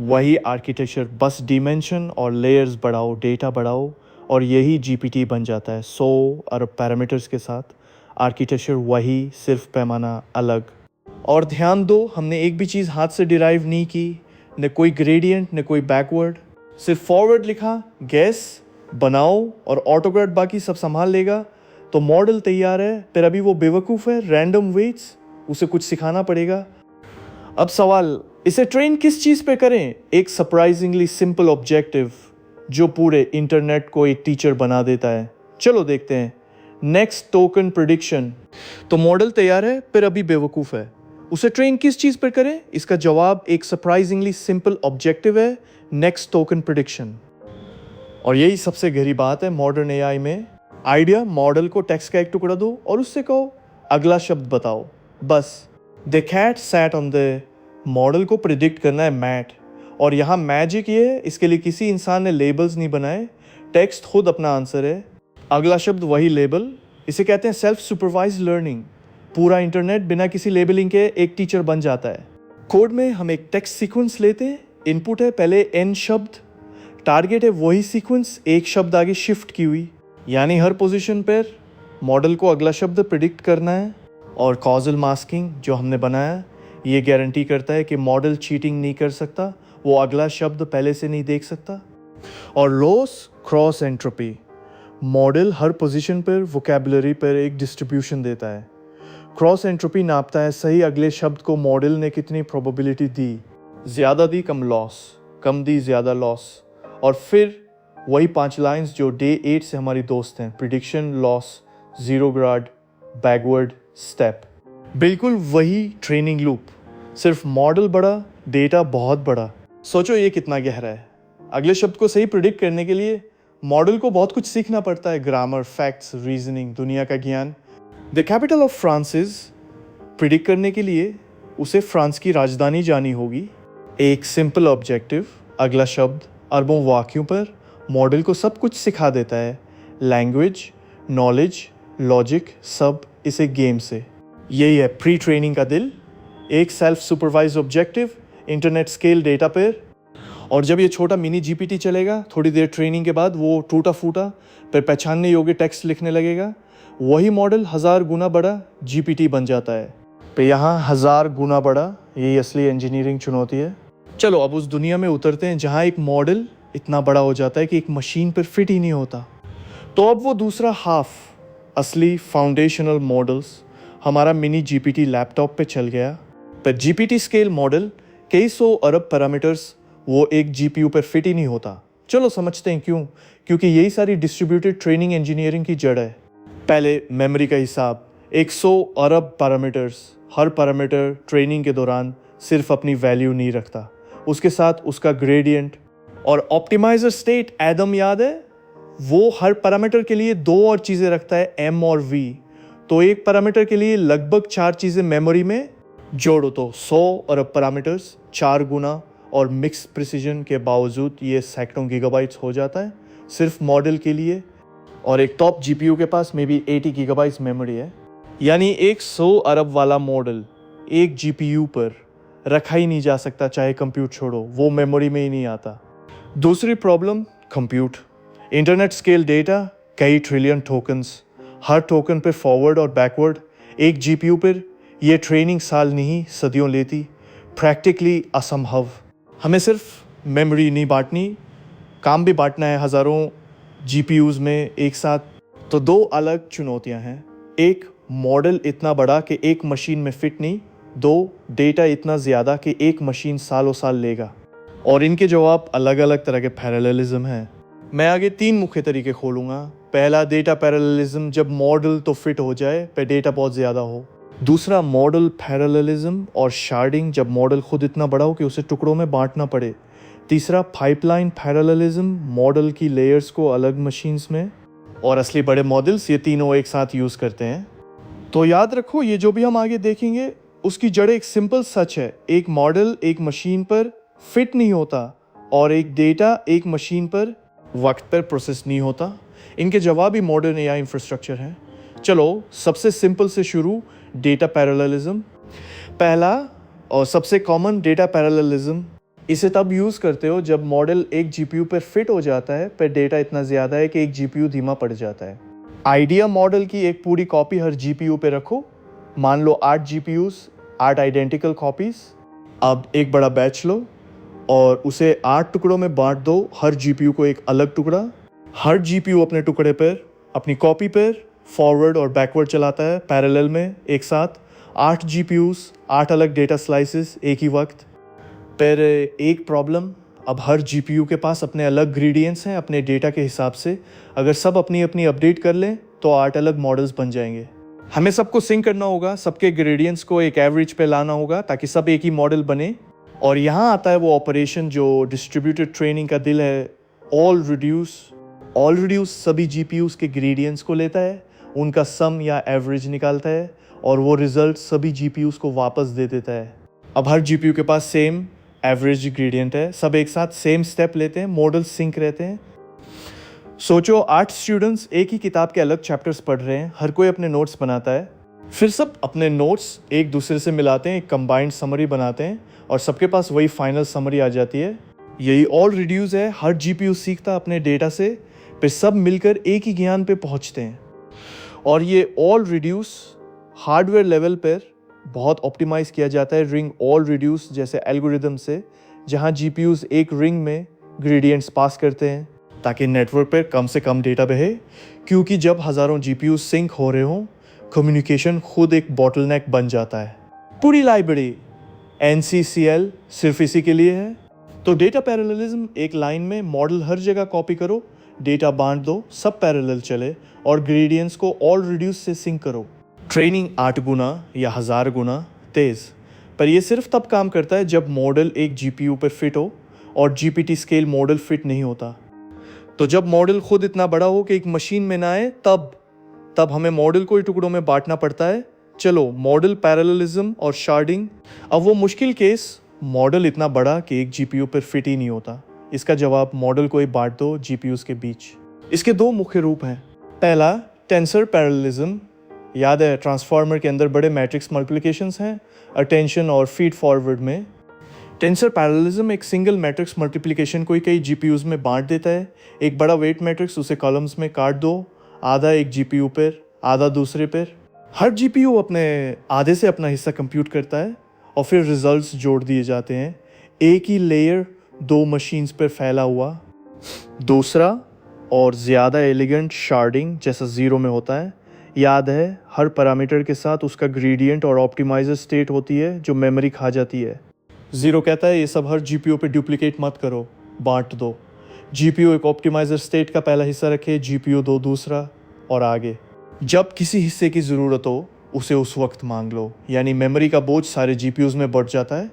वही आर्किटेक्चर, बस डिमेंशन और लेयर्स बढ़ाओ, डेटा बढ़ाओ, और यही जीपीटी बन जाता है 100 अरब पैरामीटर्स के साथ। आर्किटेक्चर वही, सिर्फ पैमाना अलग। और ध्यान दो, हमने एक भी चीज़ हाथ से डिराइव नहीं की, न कोई ग्रेडियंट न कोई बैकवर्ड, सिर्फ फॉरवर्ड लिखा, गैस बनाओ और ऑटोग्रेड बाकी सब संभाल लेगा। तो मॉडल तैयार है, फिर अभी वो बेवकूफ़ है, रैंडम वेट्स, उसे कुछ सिखाना पड़ेगा। अब सवाल, इसे ट्रेन किस चीज़ पे करें? एक सरप्राइजिंगली सिंपल ऑब्जेक्टिव जो पूरे इंटरनेट को एक टीचर बना देता है। चलो देखते हैं। Next token prediction. तो मॉडल तैयार है, फिर अभी बेवकूफ़ है, उसे ट्रेन किस चीज़ पर करें? इसका जवाब एक सरप्राइजिंगली सिंपल ऑब्जेक्टिव है, नेक्स्ट टोकन प्रिडिक्शन। और यही सबसे गहरी बात है मॉडर्न एआई में। आइडिया, मॉडल को टेक्स्ट का एक टुकड़ा दो और उससे कहो अगला शब्द बताओ, बस। The cat sat on the, model को प्रिडिक्ट करना है मैट। और यहाँ मैजिक ये है, इसके लिए किसी इंसान ने लेबल्स नहीं बनाए, टेक्स्ट खुद अपना आंसर है, अगला शब्द वही लेबल। इसे कहते हैं सेल्फ सुपरवाइज लर्निंग। पूरा इंटरनेट बिना किसी लेबलिंग के एक टीचर बन जाता है। कोड में हम एक टेक्स्ट सीक्वेंस लेते हैं, इनपुट है पहले n शब्द, टारगेट है वही सीक्वेंस एक शब्द आगे शिफ्ट की हुई, यानी हर पोजीशन पर मॉडल को अगला शब्द प्रिडिक्ट करना है। और कॉजल मास्किंग जो हमने बनाया, ये गारंटी करता है कि मॉडल चीटिंग नहीं कर सकता, वो अगला शब्द पहले से नहीं देख सकता। और लॉस क्रॉस एंट्रोपी, मॉडल हर पोजीशन पर वोकैबुलरी पर एक डिस्ट्रीब्यूशन देता है। क्रॉस एंट्रोपी नापता है सही अगले शब्द को मॉडल ने कितनी प्रोबेबिलिटी दी, ज़्यादा दी कम लॉस, कम दी ज़्यादा लॉस। और फिर वही 5 लाइंस जो डे 8 से हमारी दोस्त हैं, prediction, loss, zero grad, backward step. बिल्कुल वही ट्रेनिंग लूप, सिर्फ मॉडल बड़ा, डेटा बहुत बड़ा। सोचो ये कितना गहरा है। अगले शब्द को सही प्रिडिक्ट करने के लिए मॉडल को बहुत कुछ सीखना पड़ता है, ग्रामर, फैक्ट्स, रीजनिंग, दुनिया का ज्ञान। The capital of Francis predict करने के लिए उसे फ्रांस की राजधानी जानी होगी। एक सिंपल ऑब्जेक्टिव, अगला शब्द अरबों वाक्यों पर मॉडल को सब कुछ सिखा देता है, लैंग्वेज, नॉलेज, लॉजिक, सब इसे गेम से। यही है प्री ट्रेनिंग का दिल, एक self supervise objective, internet scale data पर। और जब ये छोटा मिनी जीपीटी चलेगा, थोड़ी देर ट्रेनिंग के बाद वो टूटा फूटा पर पहचानने योग्य टेक्स्ट लिखने लगेगा, वही मॉडल 1000 गुना बड़ा जीपीटी बन जाता है। पे यहाँ 1000 गुना बड़ा, यही असली इंजीनियरिंग चुनौती है। चलो अब उस दुनिया में उतरते हैं जहाँ एक मॉडल इतना बड़ा हो जाता है कि एक मशीन पर फिट ही नहीं होता। तो अब वो दूसरा हाफ, असली फाउंडेशनल मॉडल्स, हमारा मिनी जीपीटी लैपटॉप पे चल गया। पर जीपीटी स्केल मॉडल, कई 100 अरब पैरामीटर्स, वो एक जीपीयू पर फिट ही नहीं होता। चलो समझते हैं क्यों। क्योंकि यही सारी डिस्ट्रीब्यूटेड ट्रेनिंग इंजीनियरिंग की जड़ है। पहले मेमोरी का हिसाब, 100 अरब पैरामीटर्स, हर पैरामीटर ट्रेनिंग के दौरान सिर्फ अपनी वैल्यू नहीं रखता, उसके साथ उसका ग्रेडियंट। और ऑप्टिमाइजर स्टेट, एडम याद है, वो हर पैरामीटर के लिए 2 और चीज़ें रखता है, एम और वी। तो एक पैरामीटर के लिए लगभग 4 चीज़ें मेमोरी में जोड़ो तो 100 अरब पैरामीटर्स, 4 गुना, और मिक्स प्रिसीजन के बावजूद ये सैकड़ों गीगाबाइट्स हो जाता है सिर्फ मॉडल के लिए। और एक टॉप जीपीयू के पास मे बी 80 गीगाबाइट्स मेमोरी है, यानी एक 100 अरब वाला मॉडल एक जीपीयू पर रखा ही नहीं जा सकता, चाहे कंप्यूट छोड़ो, वो मेमोरी में ही नहीं आता। दूसरी problem, compute, internet scale data, कई ट्रिलियन टोकन्स, हर टोकन पर फॉरवर्ड और बैकवर्ड, एक जीपीयू पर ये ट्रेनिंग साल नहीं सदियों लेती, प्रैक्टिकली असंभव। हमें सिर्फ मेमोरी नहीं बांटनी, काम भी बांटना है हज़ारों जीपीयूज़ में एक साथ। तो 2 अलग चुनौतियां हैं, एक मॉडल इतना बड़ा कि एक मशीन में फिट नहीं, 2 डेटा इतना ज़्यादा कि एक मशीन सालों साल लेगा। और इनके जवाब अलग अलग तरह के पैरेललिज्म हैं। मैं आगे 3 मुख्य तरीके खोलूँगा, पहला डेटा पैरेललिज्म, जब मॉडल तो फिट हो जाए पर डेटा बहुत ज़्यादा हो। दूसरा मॉडल पैरेललिज्म और शार्डिंग, जब मॉडल खुद इतना बड़ा हो कि उसे टुकड़ों में बांटना पड़े। तीसरा पाइपलाइन पैरेललिज्म, मॉडल की लेयर्स को अलग मशीन्स में, और असली बड़े मॉडल्स ये तीनों एक साथ यूज़ करते हैं। तो याद रखो, ये जो भी हम आगे देखेंगे उसकी जड़ एक सिंपल सच है, एक मॉडल एक मशीन पर फिट नहीं होता और एक डेटा एक मशीन पर वक्त पर प्रोसेस नहीं होता। इनके जवाब ही मॉडर्न एआई इंफ्रास्ट्रक्चर हैं। चलो सबसे सिंपल से शुरू, डेटा पैरेललिज्म। पहला और सबसे कॉमन डेटा पैरेललिज्म, इसे तब यूज़ करते हो जब मॉडल एक जीपीयू पर फिट हो जाता है पर डेटा इतना ज़्यादा है कि एक जीपीयू धीमा पड़ जाता है। आइडिया मॉडल की एक पूरी कॉपी हर जीपीयू पे रखो, मान लो 8 जीपीयूज़, 8 आइडेंटिकल कॉपीज़। अब एक बड़ा बैच लो और उसे 8 टुकड़ों में बांट दो, हर जीपीयू को एक अलग टुकड़ा। हर जीपीयू अपने टुकड़े पर, अपनी कॉपी पर फॉरवर्ड और बैकवर्ड चलाता है पैरेलल में एक साथ। 8 जीपीयूज़, 8 अलग डेटा स्लाइसेस एक ही वक्त पर। एक प्रॉब्लम, अब हर जीपीयू के पास अपने अलग ग्रेडियंट्स हैं अपने डेटा के हिसाब से। अगर सब अपनी अपनी अपडेट कर लें तो 8 अलग मॉडल्स बन जाएंगे। हमें सबको सिंक करना होगा, सबके ग्रेडियंट्स को एक एवरेज पे लाना होगा ताकि सब एक ही मॉडल बने। और यहाँ आता है वो ऑपरेशन जो डिस्ट्रीब्यूटेड ट्रेनिंग का दिल है, ऑल रिड्यूस। ऑल रिड्यूस सभी जीपीयूज़ के ग्रेडियंट्स को लेता है, उनका सम या एवरेज निकालता है और वो रिजल्ट सभी जीपीयूज़ को वापस दे देता है। अब हर जीपीयू के पास सेम एवरेज ग्रेडियंट है, सब एक साथ सेम स्टेप लेते हैं, मॉडल सिंक रहते हैं। सोचो 8 स्टूडेंट्स एक ही किताब के अलग चैप्टर्स पढ़ रहे हैं, हर कोई अपने नोट्स बनाता है, फिर सब अपने नोट्स एक दूसरे से मिलाते हैं, एक कंबाइंड समरी बनाते हैं और सबके पास वही फाइनल समरी आ जाती है। यही ऑल रिड्यूस है, हर जीपीयू सीखता अपने डेटा से, फिर सब मिलकर एक ही ज्ञान पे पहुंचते हैं। और ये ऑल रिड्यूस हार्डवेयर लेवल पर बहुत ऑप्टिमाइज किया जाता है रिंग ऑल रिड्यूस जैसे एल्गोरिदम से, जहां जीपीयूज़ एक रिंग में ग्रेडियंट्स पास करते हैं ताकि नेटवर्क पर कम से कम डेटा बहे। क्योंकि जब हज़ारों जीपीयू सिंक हो रहे हों, कम्युनिकेशन खुद एक बॉटलनेक बन जाता है। पूरी लाइब्रेरी NCCL सिर्फ इसी के लिए है। तो डेटा पैरेललिज्म, एक लाइन में मॉडल हर जगह कॉपी करो, डेटा बांट दो, सब पैरेलल चले और ग्रेडियंट्स को ऑल रिड्यूस से सिंक करो। ट्रेनिंग 8 गुना या 1000 गुना तेज़, पर यह सिर्फ तब काम करता है जब मॉडल एक जीपीयू पर फिट हो और जीपीटी स्केल मॉडल फिट नहीं होता। तो जब मॉडल खुद इतना बड़ा हो कि एक मशीन में ना आए, तब हमें मॉडल को ही टुकड़ों में बांटना पड़ता है। चलो मॉडल पैरेललिज्म और शार्डिंग। अब वो मुश्किल केस, मॉडल इतना बड़ा कि एक जीपीयू पर फिट ही नहीं होता। इसका जवाब, मॉडल को ही बांट दो जीपीयूज़ के बीच। इसके 2 मुख्य रूप हैं। पहला टेंसर पैरेललिज्म, याद है ट्रांसफार्मर के अंदर बड़े मैट्रिक्स मल्टीप्लिकेशंस हैं अटेंशन और फीड फॉरवर्ड में। टेंसर पैरेललिज्म एक सिंगल मैट्रिक्स मल्टीप्लिकेशन को ही कई जीपीयूज़ में बांट देता है। एक बड़ा वेट मैट्रिक्स, उसे कॉलम्स में काट दो, आधा एक जीपीयू पर, आधा दूसरे पर। हर जीपीयू अपने आधे से अपना हिस्सा कंप्यूट करता है और फिर रिजल्ट्स जोड़ दिए जाते हैं, एक ही लेयर 2 मशीन्स पर फैला हुआ। दूसरा और ज़्यादा एलिगेंट शार्डिंग जैसा ज़ीरो में होता है। याद है, हर पैरामीटर के साथ उसका ग्रेडियंट और ऑप्टिमाइजर स्टेट होती है जो मेमोरी खा जाती है। ज़ीरो कहता है ये सब हर जीपीयू पे डुप्लीकेट मत करो, बांट दो। जीपीयू एक ऑप्टिमाइजर स्टेट का पहला हिस्सा रखे, जीपीयू 2 दूसरा, और आगे। जब किसी हिस्से की ज़रूरत हो उसे उस वक्त मांग लो, यानी मेमोरी का बोझ सारे जीपीयूज़ में बढ़ जाता है।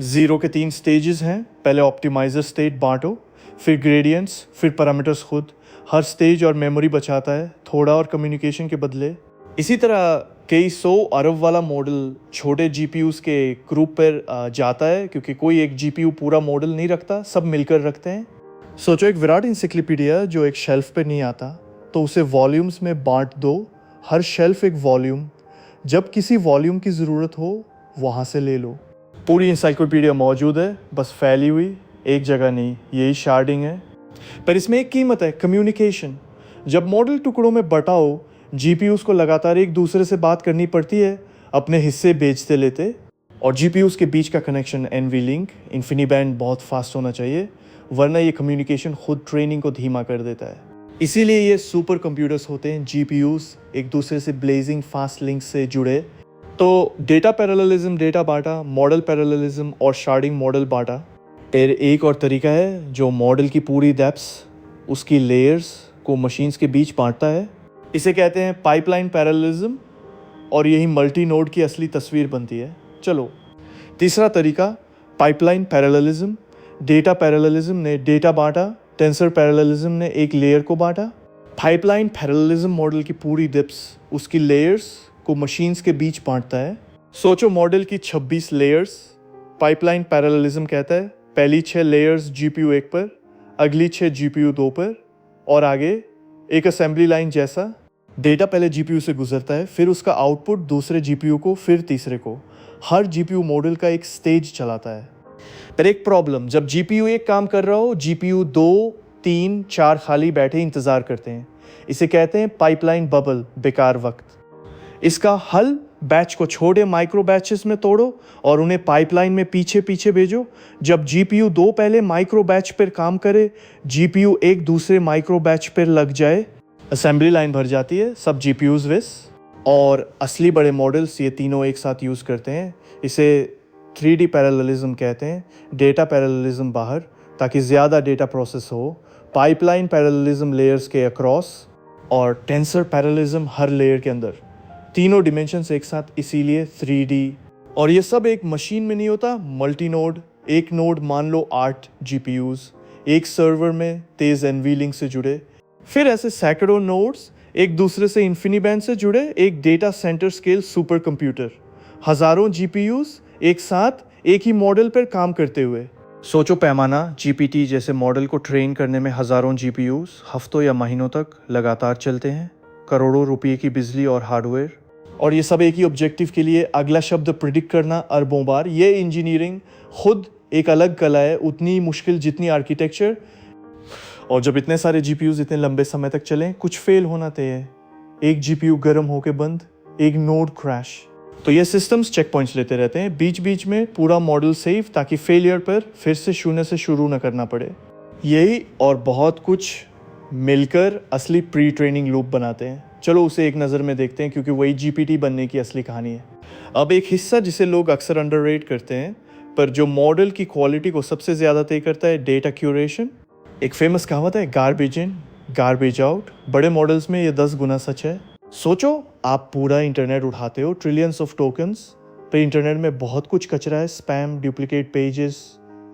ज़ीरो के 3 स्टेजेस हैं, पहले ऑप्टिमाइजर स्टेट बांटो, फिर ग्रेडियंट्स, फिर पैरामीटर्स खुद। हर स्टेज और मेमोरी बचाता है, थोड़ा और कम्युनिकेशन के बदले। इसी तरह कई 100 अरब वाला मॉडल छोटे जीपीयूज़ के ग्रुप पर जाता है, क्योंकि कोई एक जीपीयू पूरा मॉडल नहीं रखता, सब मिलकर रखते हैं। सोचो एक विराट इंसाइक्लोपीडिया जो एक शेल्फ पे नहीं आता, तो उसे वॉल्यूम्स में बांट दो, हर शेल्फ एक वॉल्यूम। जब किसी वॉल्यूम की ज़रूरत हो वहाँ से ले लो। पूरी इंसाइक्लोपीडिया मौजूद है, बस फैली हुई, एक जगह नहीं। यही शार्डिंग है। पर इसमें एक कीमत है, कम्युनिकेशन। जब मॉडल टुकड़ों में बटा हो, जीपीयूज़ को लगातार एक दूसरे से बात करनी पड़ती है, अपने हिस्से बेचते लेते। और जीपीयूज़ के बीच का कनेक्शन NVLink, InfiniBand बहुत फास्ट होना चाहिए, वरना ये कम्युनिकेशन खुद ट्रेनिंग को धीमा कर देता है। इसीलिए ये सुपर कंप्यूटर्स होते हैं, जीपीयूज़ एक दूसरे से ब्लेजिंग फास्ट लिंक से जुड़े। तो डेटा पैरेललिज्म डेटा बांटा, मॉडल पैरेललिज्म और शार्डिंग मॉडल बांटा। फिर एक और तरीका है जो मॉडल की पूरी डेप्थ, उसकी लेयर्स को मशीन्स के बीच बांटता है। इसे कहते हैं पाइपलाइन पैरेललिज्म, और यही मल्टी नोड की असली तस्वीर बनती है। चलो तीसरा तरीका पाइपलाइन पैरेललिज्म। डेटा पैरेललिज्म ने डेटा बांटा, टेंसर पैरेललिज्म ने एक लेयर को बांटा। पाइपलाइन पैरेललिज्म मॉडल की पूरी डिप्स उसकी लेयर्स को मशीन्स के बीच बांटता है। सोचो मॉडल की 26 लेयर्स पाइपलाइन पैरेललिज्म कहता है। पहली 6 लेयर्स GPU 1 पर, अगली 6 GPU 2 पर, और आगे एक असेंबली लाइन जैसा डेटा पहले GPU से गुजरता है, फिर उसका आउटपुट दूसरे GPU को, फिर तीसरे को। हर GPU मॉडल का एक स्टेज चलाता है। पर एक प्रॉब्लम, जब GPU 1 काम कर रहा हो, GPU 2, 3, 4 खाली बैठे इंतज़ार करते हैं। इसे कहते हैं पाइपलाइन बबल, बेकार वक्त। इसका हल, बैच को छोटे माइक्रो बैचेस में तोड़ो और उन्हें पाइपलाइन में पीछे पीछे भेजो। जब GPU 2 पहले माइक्रो बैच पर काम करे, GPU 1 दूसरे माइक्रो बैच पर लग जाए, असेंबली लाइन भर जाती है, सब GPUs विस। और असली बड़े मॉडल्स ये तीनों एक साथ यूज़ करते हैं। इसे 3D पैरेललिज्म कहते हैं। डेटा पैरेललिज्म बाहर, ताकि ज़्यादा डेटा प्रोसेस हो। पाइपलाइन पैरेललिज्म लेयर्स के अक्रॉस, और टेंसर पैरेललिज्म हर लेयर के अंदर। तीनों डिमेंशंस एक साथ, इसीलिए 3D। और ये सब एक मशीन में नहीं होता, मल्टी नोड। एक नोड मान लो 8 GPUs, एक सर्वर में तेज़ NVLink से जुड़े, फिर ऐसे सैकड़ों नोड्स एक दूसरे से InfiniBand से जुड़े, एक data centre scale super computer. हज़ारों GPUs एक साथ एक ही मॉडल पर काम करते हुए। सोचो पैमाना, GPT जैसे मॉडल को ट्रेन करने में हज़ारों GPUs हफ्तों या महीनों तक लगातार चलते हैं, करोड़ों रुपये की बिजली और हार्डवेयर, और ये सब एक ही ऑब्जेक्टिव के लिए। अगला शब्द प्रिडिक्ट करना अरबों बार। ये इंजीनियरिंग खुद एक अलग कला है, उतनी मुश्किल जितनी आर्किटेक्चर। और जब इतने सारे GPUs इतने लंबे समय तक चलें, कुछ फेल होना तय है। एक GPU गर्म होकर बंद, एक नोड क्रैश। तो ये सिस्टम्स चेक पॉइंट्स लेते रहते हैं बीच बीच में, पूरा मॉडल सेव, ताकि फेलियर पर फिर से शून्य से शुरू न करना पड़े। यही और बहुत कुछ मिलकर असली प्री ट्रेनिंग लूप बनाते हैं। चलो उसे एक नज़र में देखते हैं, क्योंकि वही GPT बनने की असली कहानी है। अब एक हिस्सा जिसे लोग अक्सर अंडररेट करते हैं, पर जो मॉडल की क्वालिटी को सबसे ज़्यादा तय करता है, डेटा क्यूरेशन। एक फेमस कहावत है, गार्बेज इन गार्बेज आउट। बड़े मॉडल्स में ये 10 गुना सच है। सोचो आप पूरा इंटरनेट उठाते हो, ट्रिलियंस ऑफ टोकन्स, पर इंटरनेट में बहुत कुछ कचरा है। स्पैम, डुप्लीकेट पेजेस,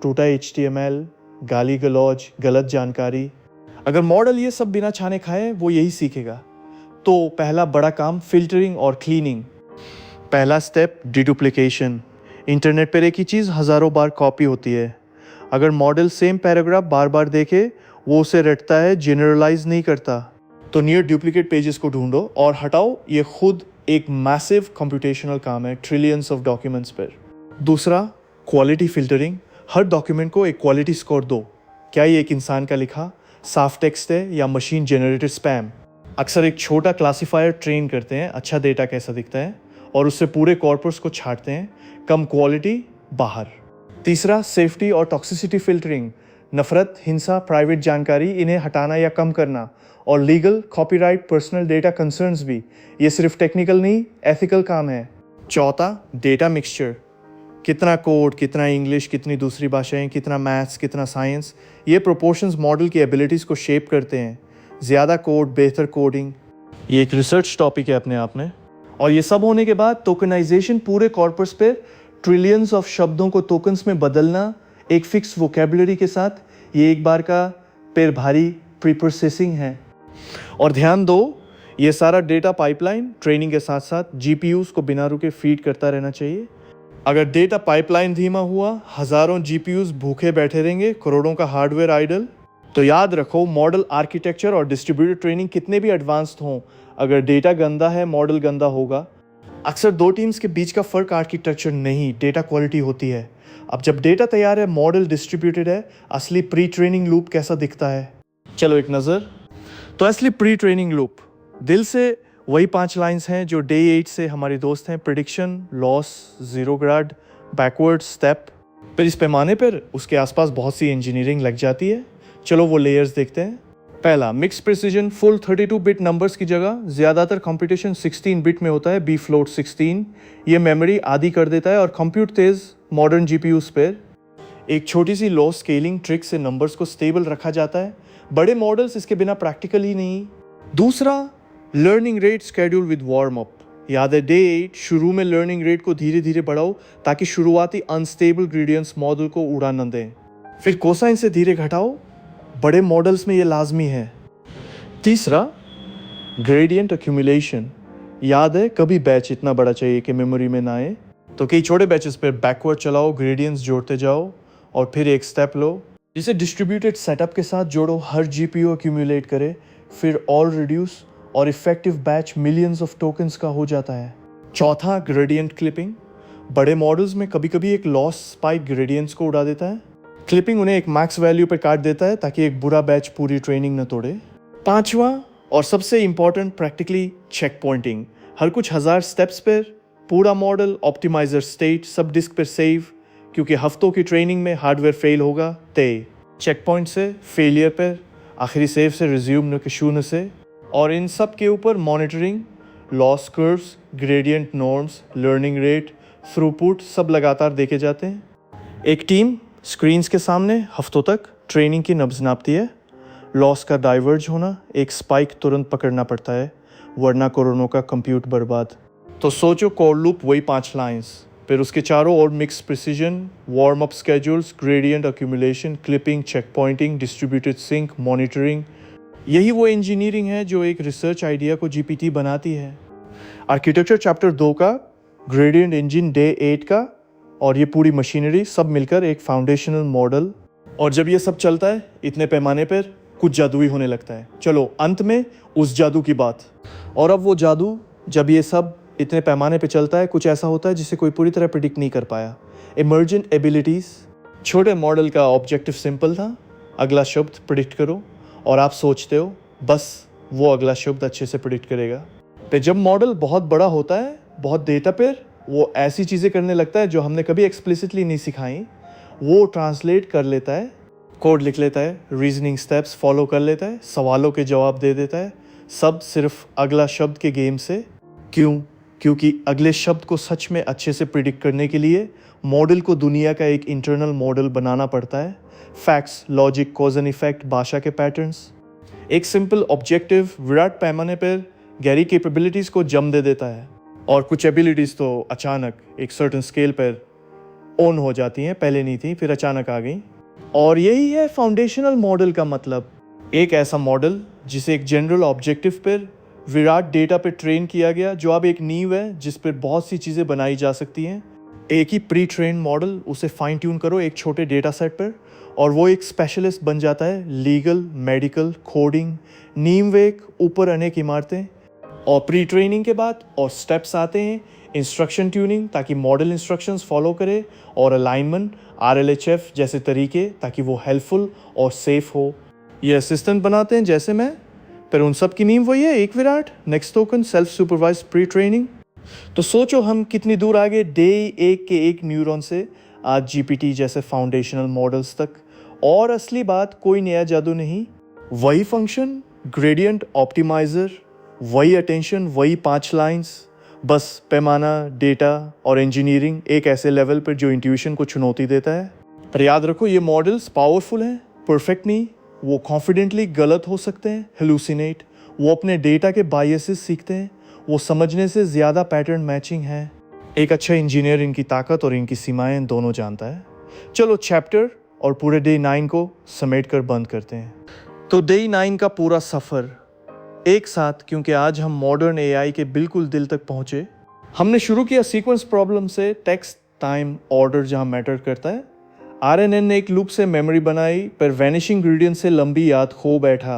टूटा HTML, गाली गलौज, गलत जानकारी। अगर मॉडल ये सब बिना छाने खाए, वो यही सीखेगा। तो पहला बड़ा काम फिल्टरिंग और क्लीनिंग। पहला स्टेप डिडुप्लिकेशन। इंटरनेट पर एक ही चीज़ हज़ारों बार कॉपी होती है। अगर मॉडल सेम पैराग्राफ बार बार देखे, वो उसे रटता है, जनरलाइज नहीं करता। तो नियर डुप्लीकेट पेजेस को ढूंढो और हटाओ। ये खुद एक मैसिव कंप्यूटेशनल काम है, ट्रिलियंस ऑफ डॉक्यूमेंट्स पर। दूसरा, क्वालिटी फिल्टरिंग। हर डॉक्यूमेंट को एक क्वालिटी स्कोर दो। क्या ये एक इंसान का लिखा साफ टेक्स्ट है या मशीन जनरेटेड स्पैम? अक्सर एक छोटा क्लासिफायर ट्रेन करते हैं, अच्छा डेटा कैसा दिखता है, और उससे पूरे कॉर्पस को छांटते हैं, कम क्वालिटी बाहर। तीसरा, सेफ्टी और टॉक्सिसिटी फिल्टरिंग। नफरत, हिंसा, प्राइवेट जानकारी, इन्हें हटाना या कम करना। और legal, copyright, personal data concerns भी। ये सिर्फ टेक्निकल नहीं, एथिकल काम है। चौथा, डेटा मिक्सचर। कितना कोड, कितना इंग्लिश, कितनी दूसरी भाषाएं, कितना मैथ्स, कितना साइंस, ये प्रोपोर्शंस मॉडल की एबिलिटीज़ को शेप करते हैं। ज़्यादा कोड, बेहतर कोडिंग, ये एक रिसर्च टॉपिक है अपने आप में। और ये सब होने के बाद टोकनाइजेशन, पूरे कॉर्पस पे ट्रिलियंस ऑफ शब्दों को टोकन्स में बदलना एक फिक्स वोकेबुलरी के साथ, ये एक बार का पैर भारी प्री प्रोसेसिंग है। और ध्यान दो, ये सारा डेटा पाइपलाइन ट्रेनिंग के साथ साथ GPUs को बिना रुके फीड करता रहना चाहिए। अगर डेटा पाइपलाइन धीमा हुआ, हज़ारों GPUs भूखे बैठे रहेंगे, करोड़ों का हार्डवेयर आइडल। तो याद रखो, मॉडल आर्किटेक्चर और डिस्ट्रीब्यूटेड ट्रेनिंग कितने भी एडवांस्ड हों, अगर डेटा गंदा है, मॉडल गंदा होगा। अक्सर दो टीम्स के बीच का फ़र्क आर्किटेक्चर नहीं, डेटा क्वालिटी होती है। अब जब डेटा तैयार है, मॉडल डिस्ट्रीब्यूटेड है, असली प्री ट्रेनिंग लूप कैसा दिखता है? चलो एक नज़र। तो असली प्री ट्रेनिंग लूप दिल से वही 5 लाइंस हैं जो डे 8 से हमारे दोस्त हैं। Prediction, loss, zero grad, backward step. फिर इस पैमाने पर उसके आसपास बहुत सी इंजीनियरिंग लग जाती है। चलो वो लेयर्स देखते हैं। पहला, mix precision. Full 32 bit numbers की जगह ज़्यादातर कंप्यूटेशन 16 बिट में होता है, बी फ्लोट 16। ये मेमोरी आधी कर देता है और कंप्यूट तेज़ मॉडर्न GPUs पर। एक छोटी सी लॉ स्केलिंग ट्रिक से नंबर्स को स्टेबल रखा जाता है। बड़े मॉडल्स इसके बिना प्रैक्टिकल ही नहीं। दूसरा, learning rate schedule with warm up. याद है डे 8 शुरू में लर्निंग रेट को धीरे धीरे बढ़ाओ ताकि शुरुआती अनस्टेबल ग्रेडियंट्स मॉडल को उड़ा न दें। फिर कोसाइन से धीरे घटाओ, बड़े मॉडल्स में ये लाजमी है। तीसरा, ग्रेडियंट एक्यूमुलेशन। याद है कभी बैच इतना बड़ा चाहिए कि मेमोरी में ना आए, तो कई छोटे बैचेस पर बैकवर्ड चलाओ, ग्रेडियंट्स जोड़ते जाओ और फिर एक स्टेप लो जिसे डिस्ट्रीब्यूटेड सेटअप के साथ जोड़ो, हर जीपीयू एक्यूमुलेट करे, फिर ऑल रिड्यूस और effective batch millions of tokens का हो जाता है। चौथा, ग्रेडियंट क्लिपिंग। बड़े मॉडल्स में कभी कभी एक लॉस स्पाइक ग्रेडियंट्स को उड़ा देता है। क्लिपिंग उन्हें एक मैक्स वैल्यू पर काट देता है ताकि एक बुरा बैच पूरी ट्रेनिंग न तोड़े। पांचवा और सबसे इंपॉर्टेंट, प्रैक्टिकली चेक पॉइंटिंग। हर कुछ 1000 स्टेप्स पर पूरा मॉडल, ऑप्टिमाइजर स्टेट सब डिस्क पर सेव, क्योंकि हफ्तों की ट्रेनिंग में हार्डवेयर फेल होगा तय। चेक पॉइंट से फेलियर पर, आखिरी सेव से रिज्यूम न के शून्य से, और इन सब के ऊपर monitoring, loss curves, gradient norms, learning rate, throughput सब लगातार देखे जाते हैं। एक टीम स्क्रीन्स के सामने हफ्तों तक ट्रेनिंग की नब्ज नापती है। लॉस का डाइवर्ज होना, एक स्पाइक तुरंत पकड़ना पड़ता है, वरना कोरोना का कंप्यूट बर्बाद। तो सोचो कोर लूप वही 5 लाइंस, फिर उसके चारों ओर mix precision, warm up schedules, gradient accumulation, clipping, check pointing, distributed sync, monitoring. यही वो इंजीनियरिंग है जो एक रिसर्च आइडिया को जीपीटी बनाती है। आर्किटेक्चर चैप्टर 2 का, ग्रेडियंट इंजन डे 8 का और ये पूरी मशीनरी सब मिलकर एक फाउंडेशनल मॉडल। और जब ये सब चलता है इतने पैमाने पर, कुछ जादुई होने लगता है। चलो अंत में उस जादू की बात। और अब वो जादू, जब ये सब इतने पैमाने पे चलता है, कुछ ऐसा होता है जिसे कोई पूरी तरह प्रिडिक्ट नहीं कर पाया। Emergent abilities. छोटे मॉडल का ऑब्जेक्टिव सिंपल था, अगला शब्द प्रिडिक्ट करो, और आप सोचते हो बस वो अगला शब्द अच्छे से प्रिडिक्ट करेगा। तो जब मॉडल बहुत बड़ा होता है, बहुत डेटा पर, वो ऐसी चीज़ें करने लगता है जो हमने कभी एक्सप्लिसिटली नहीं सिखाई। वो ट्रांसलेट कर लेता है, कोड लिख लेता है, रीजनिंग स्टेप्स फॉलो कर लेता है, सवालों के जवाब दे देता है, सब सिर्फ अगला शब्द के गेम से। क्यों? क्योंकि अगले शब्द को सच में अच्छे से प्रिडिक्ट करने के लिए मॉडल को दुनिया का एक इंटरनल मॉडल बनाना पड़ता है। Facts, logic, cause and effect, भाषा के पैटर्न्स। एक सिंपल ऑब्जेक्टिव विराट पैमाने पर गहरी कैपेबिलिटीज़ को जम दे देता है, और कुछ एबिलिटीज़ तो अचानक एक सर्टेन स्केल पर ऑन हो जाती हैं, पहले नहीं थी फिर अचानक आ गई। और यही है फाउंडेशनल मॉडल का मतलब, एक ऐसा मॉडल जिसे एक जनरल ऑब्जेक्टिव पर, विराट डेटा पर ट्रेन किया गया, जो अब एक नींव है जिस पर बहुत सी चीज़ें बनाई जा सकती हैं। एक ही प्री ट्रेन मॉडल, उसे फाइन ट्यून करो एक छोटे डेटा सेट पर, और वो एक स्पेशलिस्ट बन जाता है। लीगल, मेडिकल, कोडिंग, नींव एक, ऊपर अनेक इमारतें। और प्री ट्रेनिंग के बाद और स्टेप्स आते हैं इंस्ट्रक्शन ट्यूनिंग, ताकि मॉडल इंस्ट्रक्शंस फॉलो करे, और अलाइनमेंट, RLHF जैसे तरीके, ताकि वो हेल्पफुल और सेफ हो। ये असिस्टेंट बनाते हैं जैसे मैं, पर उन सब की नींव वही है, एक Virat, next token, self supervise pre training. तो सोचो हम कितनी दूर आगे डे 1 के एक न्यूरॉन से आज जीपीटी जैसे फाउंडेशनल मॉडल्स तक। और असली बात, कोई नया जादू नहीं, वही फंक्शन, ग्रेडियंट ऑप्टिमाइजर, वही अटेंशन, वही 5 लाइंस, बस पैमाना, डेटा और इंजीनियरिंग एक ऐसे लेवल पर जो इंट्यूशन को चुनौती देता है। पर याद रखो, ये मॉडल्स पावरफुल हैं, परफेक्ट नहीं। वो कॉन्फिडेंटली गलत हो सकते हैं, हेलुसिनेट, वो अपने डेटा के बायसेस सीखते हैं, वो समझने से ज़्यादा पैटर्न मैचिंग है। एक अच्छा इंजीनियर इनकी ताकत और इनकी सीमाएं दोनों जानता है। चलो चैप्टर और पूरे डे 9 को समेट कर बंद करते हैं। तो डे 9 का पूरा सफ़र एक साथ, क्योंकि आज हम मॉडर्न AI के बिल्कुल दिल तक पहुँचे। हमने शुरू किया सीक्वेंस प्रॉब्लम से, टेक्स्ट, टाइम, ऑर्डर जहाँ मैटर करता है। RNN ने एक लूप से मेमोरी बनाई, पर वैनिशिंग ग्रेडियंट से लंबी याद खो बैठा।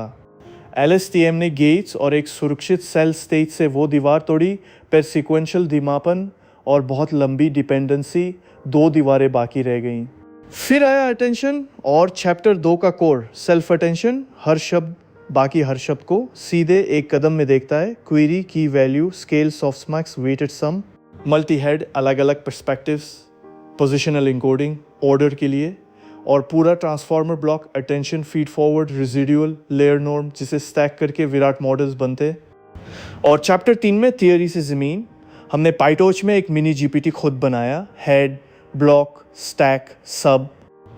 LSTM ने गेट्स और एक सुरक्षित सेल स्टेज से वो दीवार तोड़ी, पर सीक्वेंशियल धीमापन और बहुत लंबी डिपेंडेंसी, 2 दीवारें बाकी रह गईं। फिर आया अटेंशन और चैप्टर 2 का कोर, सेल्फ अटेंशन। हर शब्द, बाकी हर शब्द को सीधे एक कदम में देखता है। क्वेरी, की वैल्यू, स्केल, सॉफ्टमैक्स, वेटेड सम, मल्टी हेड, अलग अलग पर्सपेक्टिव्स, पोजिशनल इंकोडिंग, ऑर्डर के लिए, और पूरा transformer block, attention, feed forward, residual, layer norm, जिसे स्टैक करके विराट मॉडल्स बनते। और चैप्टर 3 में थियरी से ज़मीन, हमने पाइटोच में एक मिनी जीपीटी खुद बनाया, हेड, ब्लॉक, स्टैक, सब।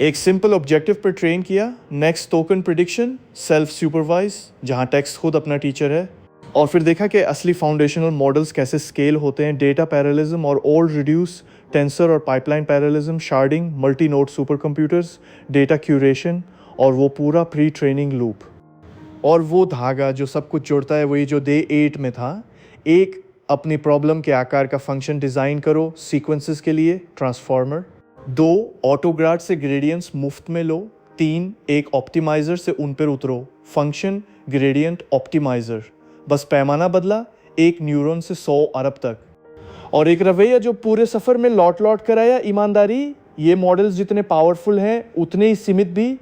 एक सिंपल ऑब्जेक्टिव पर ट्रेन किया, next token prediction, self supervise जहाँ टेक्स्ट खुद अपना टीचर है, और फिर देखा कि असली फाउंडेशनल मॉडल्स कैसे स्केल होते हैं, डेटा पैरेललिज्म और ओल्ड रिड्यूस, टेंसर और pipeline parallelism, sharding, multi node super computers, data curation और वो पूरा प्री ट्रेनिंग लूप। और वो धागा जो सब कुछ जोड़ता है वही जो डे 8 में था। एक, अपनी प्रॉब्लम के आकार का फंक्शन डिज़ाइन करो सीक्वेंसेस के लिए, ट्रांसफॉर्मर। 2, ऑटोग्राड से ग्रेडियंट्स मुफ्त में लो। 3, एक ऑप्टिमाइज़र से उन पर उतरो, फंक्शन ग्रेडियंट ऑप्टिमाइज़र। बस पैमाना बदला, 1 न्यूरॉन से 100 अरब तक। और एक रवैया जो पूरे सफ़र में लौट लौट कर आया, ईमानदारी। ये मॉडल्स जितने पावरफुल हैं उतने ही सीमित भी।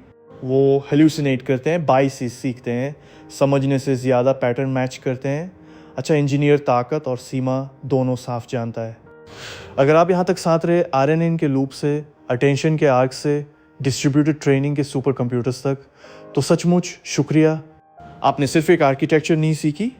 वो हेल्यूसिनेट करते हैं, बाइसेस सीखते हैं, समझने से ज़्यादा पैटर्न मैच करते हैं। अच्छा, इंजीनियर ताकत और सीमा दोनों साफ जानता है। अगर आप यहाँ तक साथ रहे, आरएनएन के लूप से, अटेंशन के आर्क से, डिस्ट्रीब्यूटेड ट्रेनिंग के सुपर कंप्यूटर्स तक, तो सचमुच शुक्रिया। आपने सिर्फ एक आर्किटेक्चर नहीं सीखी,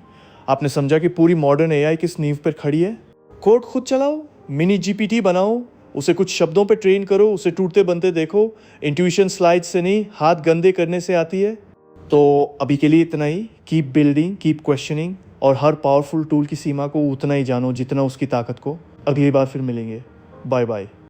आपने समझा कि पूरी मॉडर्न एआई किस नींव पर खड़ी है। कोड खुद चलाओ, मिनी जीपीटी बनाओ, उसे कुछ शब्दों पे ट्रेन करो, उसे टूटते बनते देखो। इंट्यूशन स्लाइड से नहीं, हाथ गंदे करने से आती है। तो अभी के लिए इतना ही। कीप बिल्डिंग, कीप क्वेश्चनिंग, और हर पावरफुल टूल की सीमा को उतना ही जानो जितना उसकी ताकत को। अगली बार फिर मिलेंगे। Bye bye.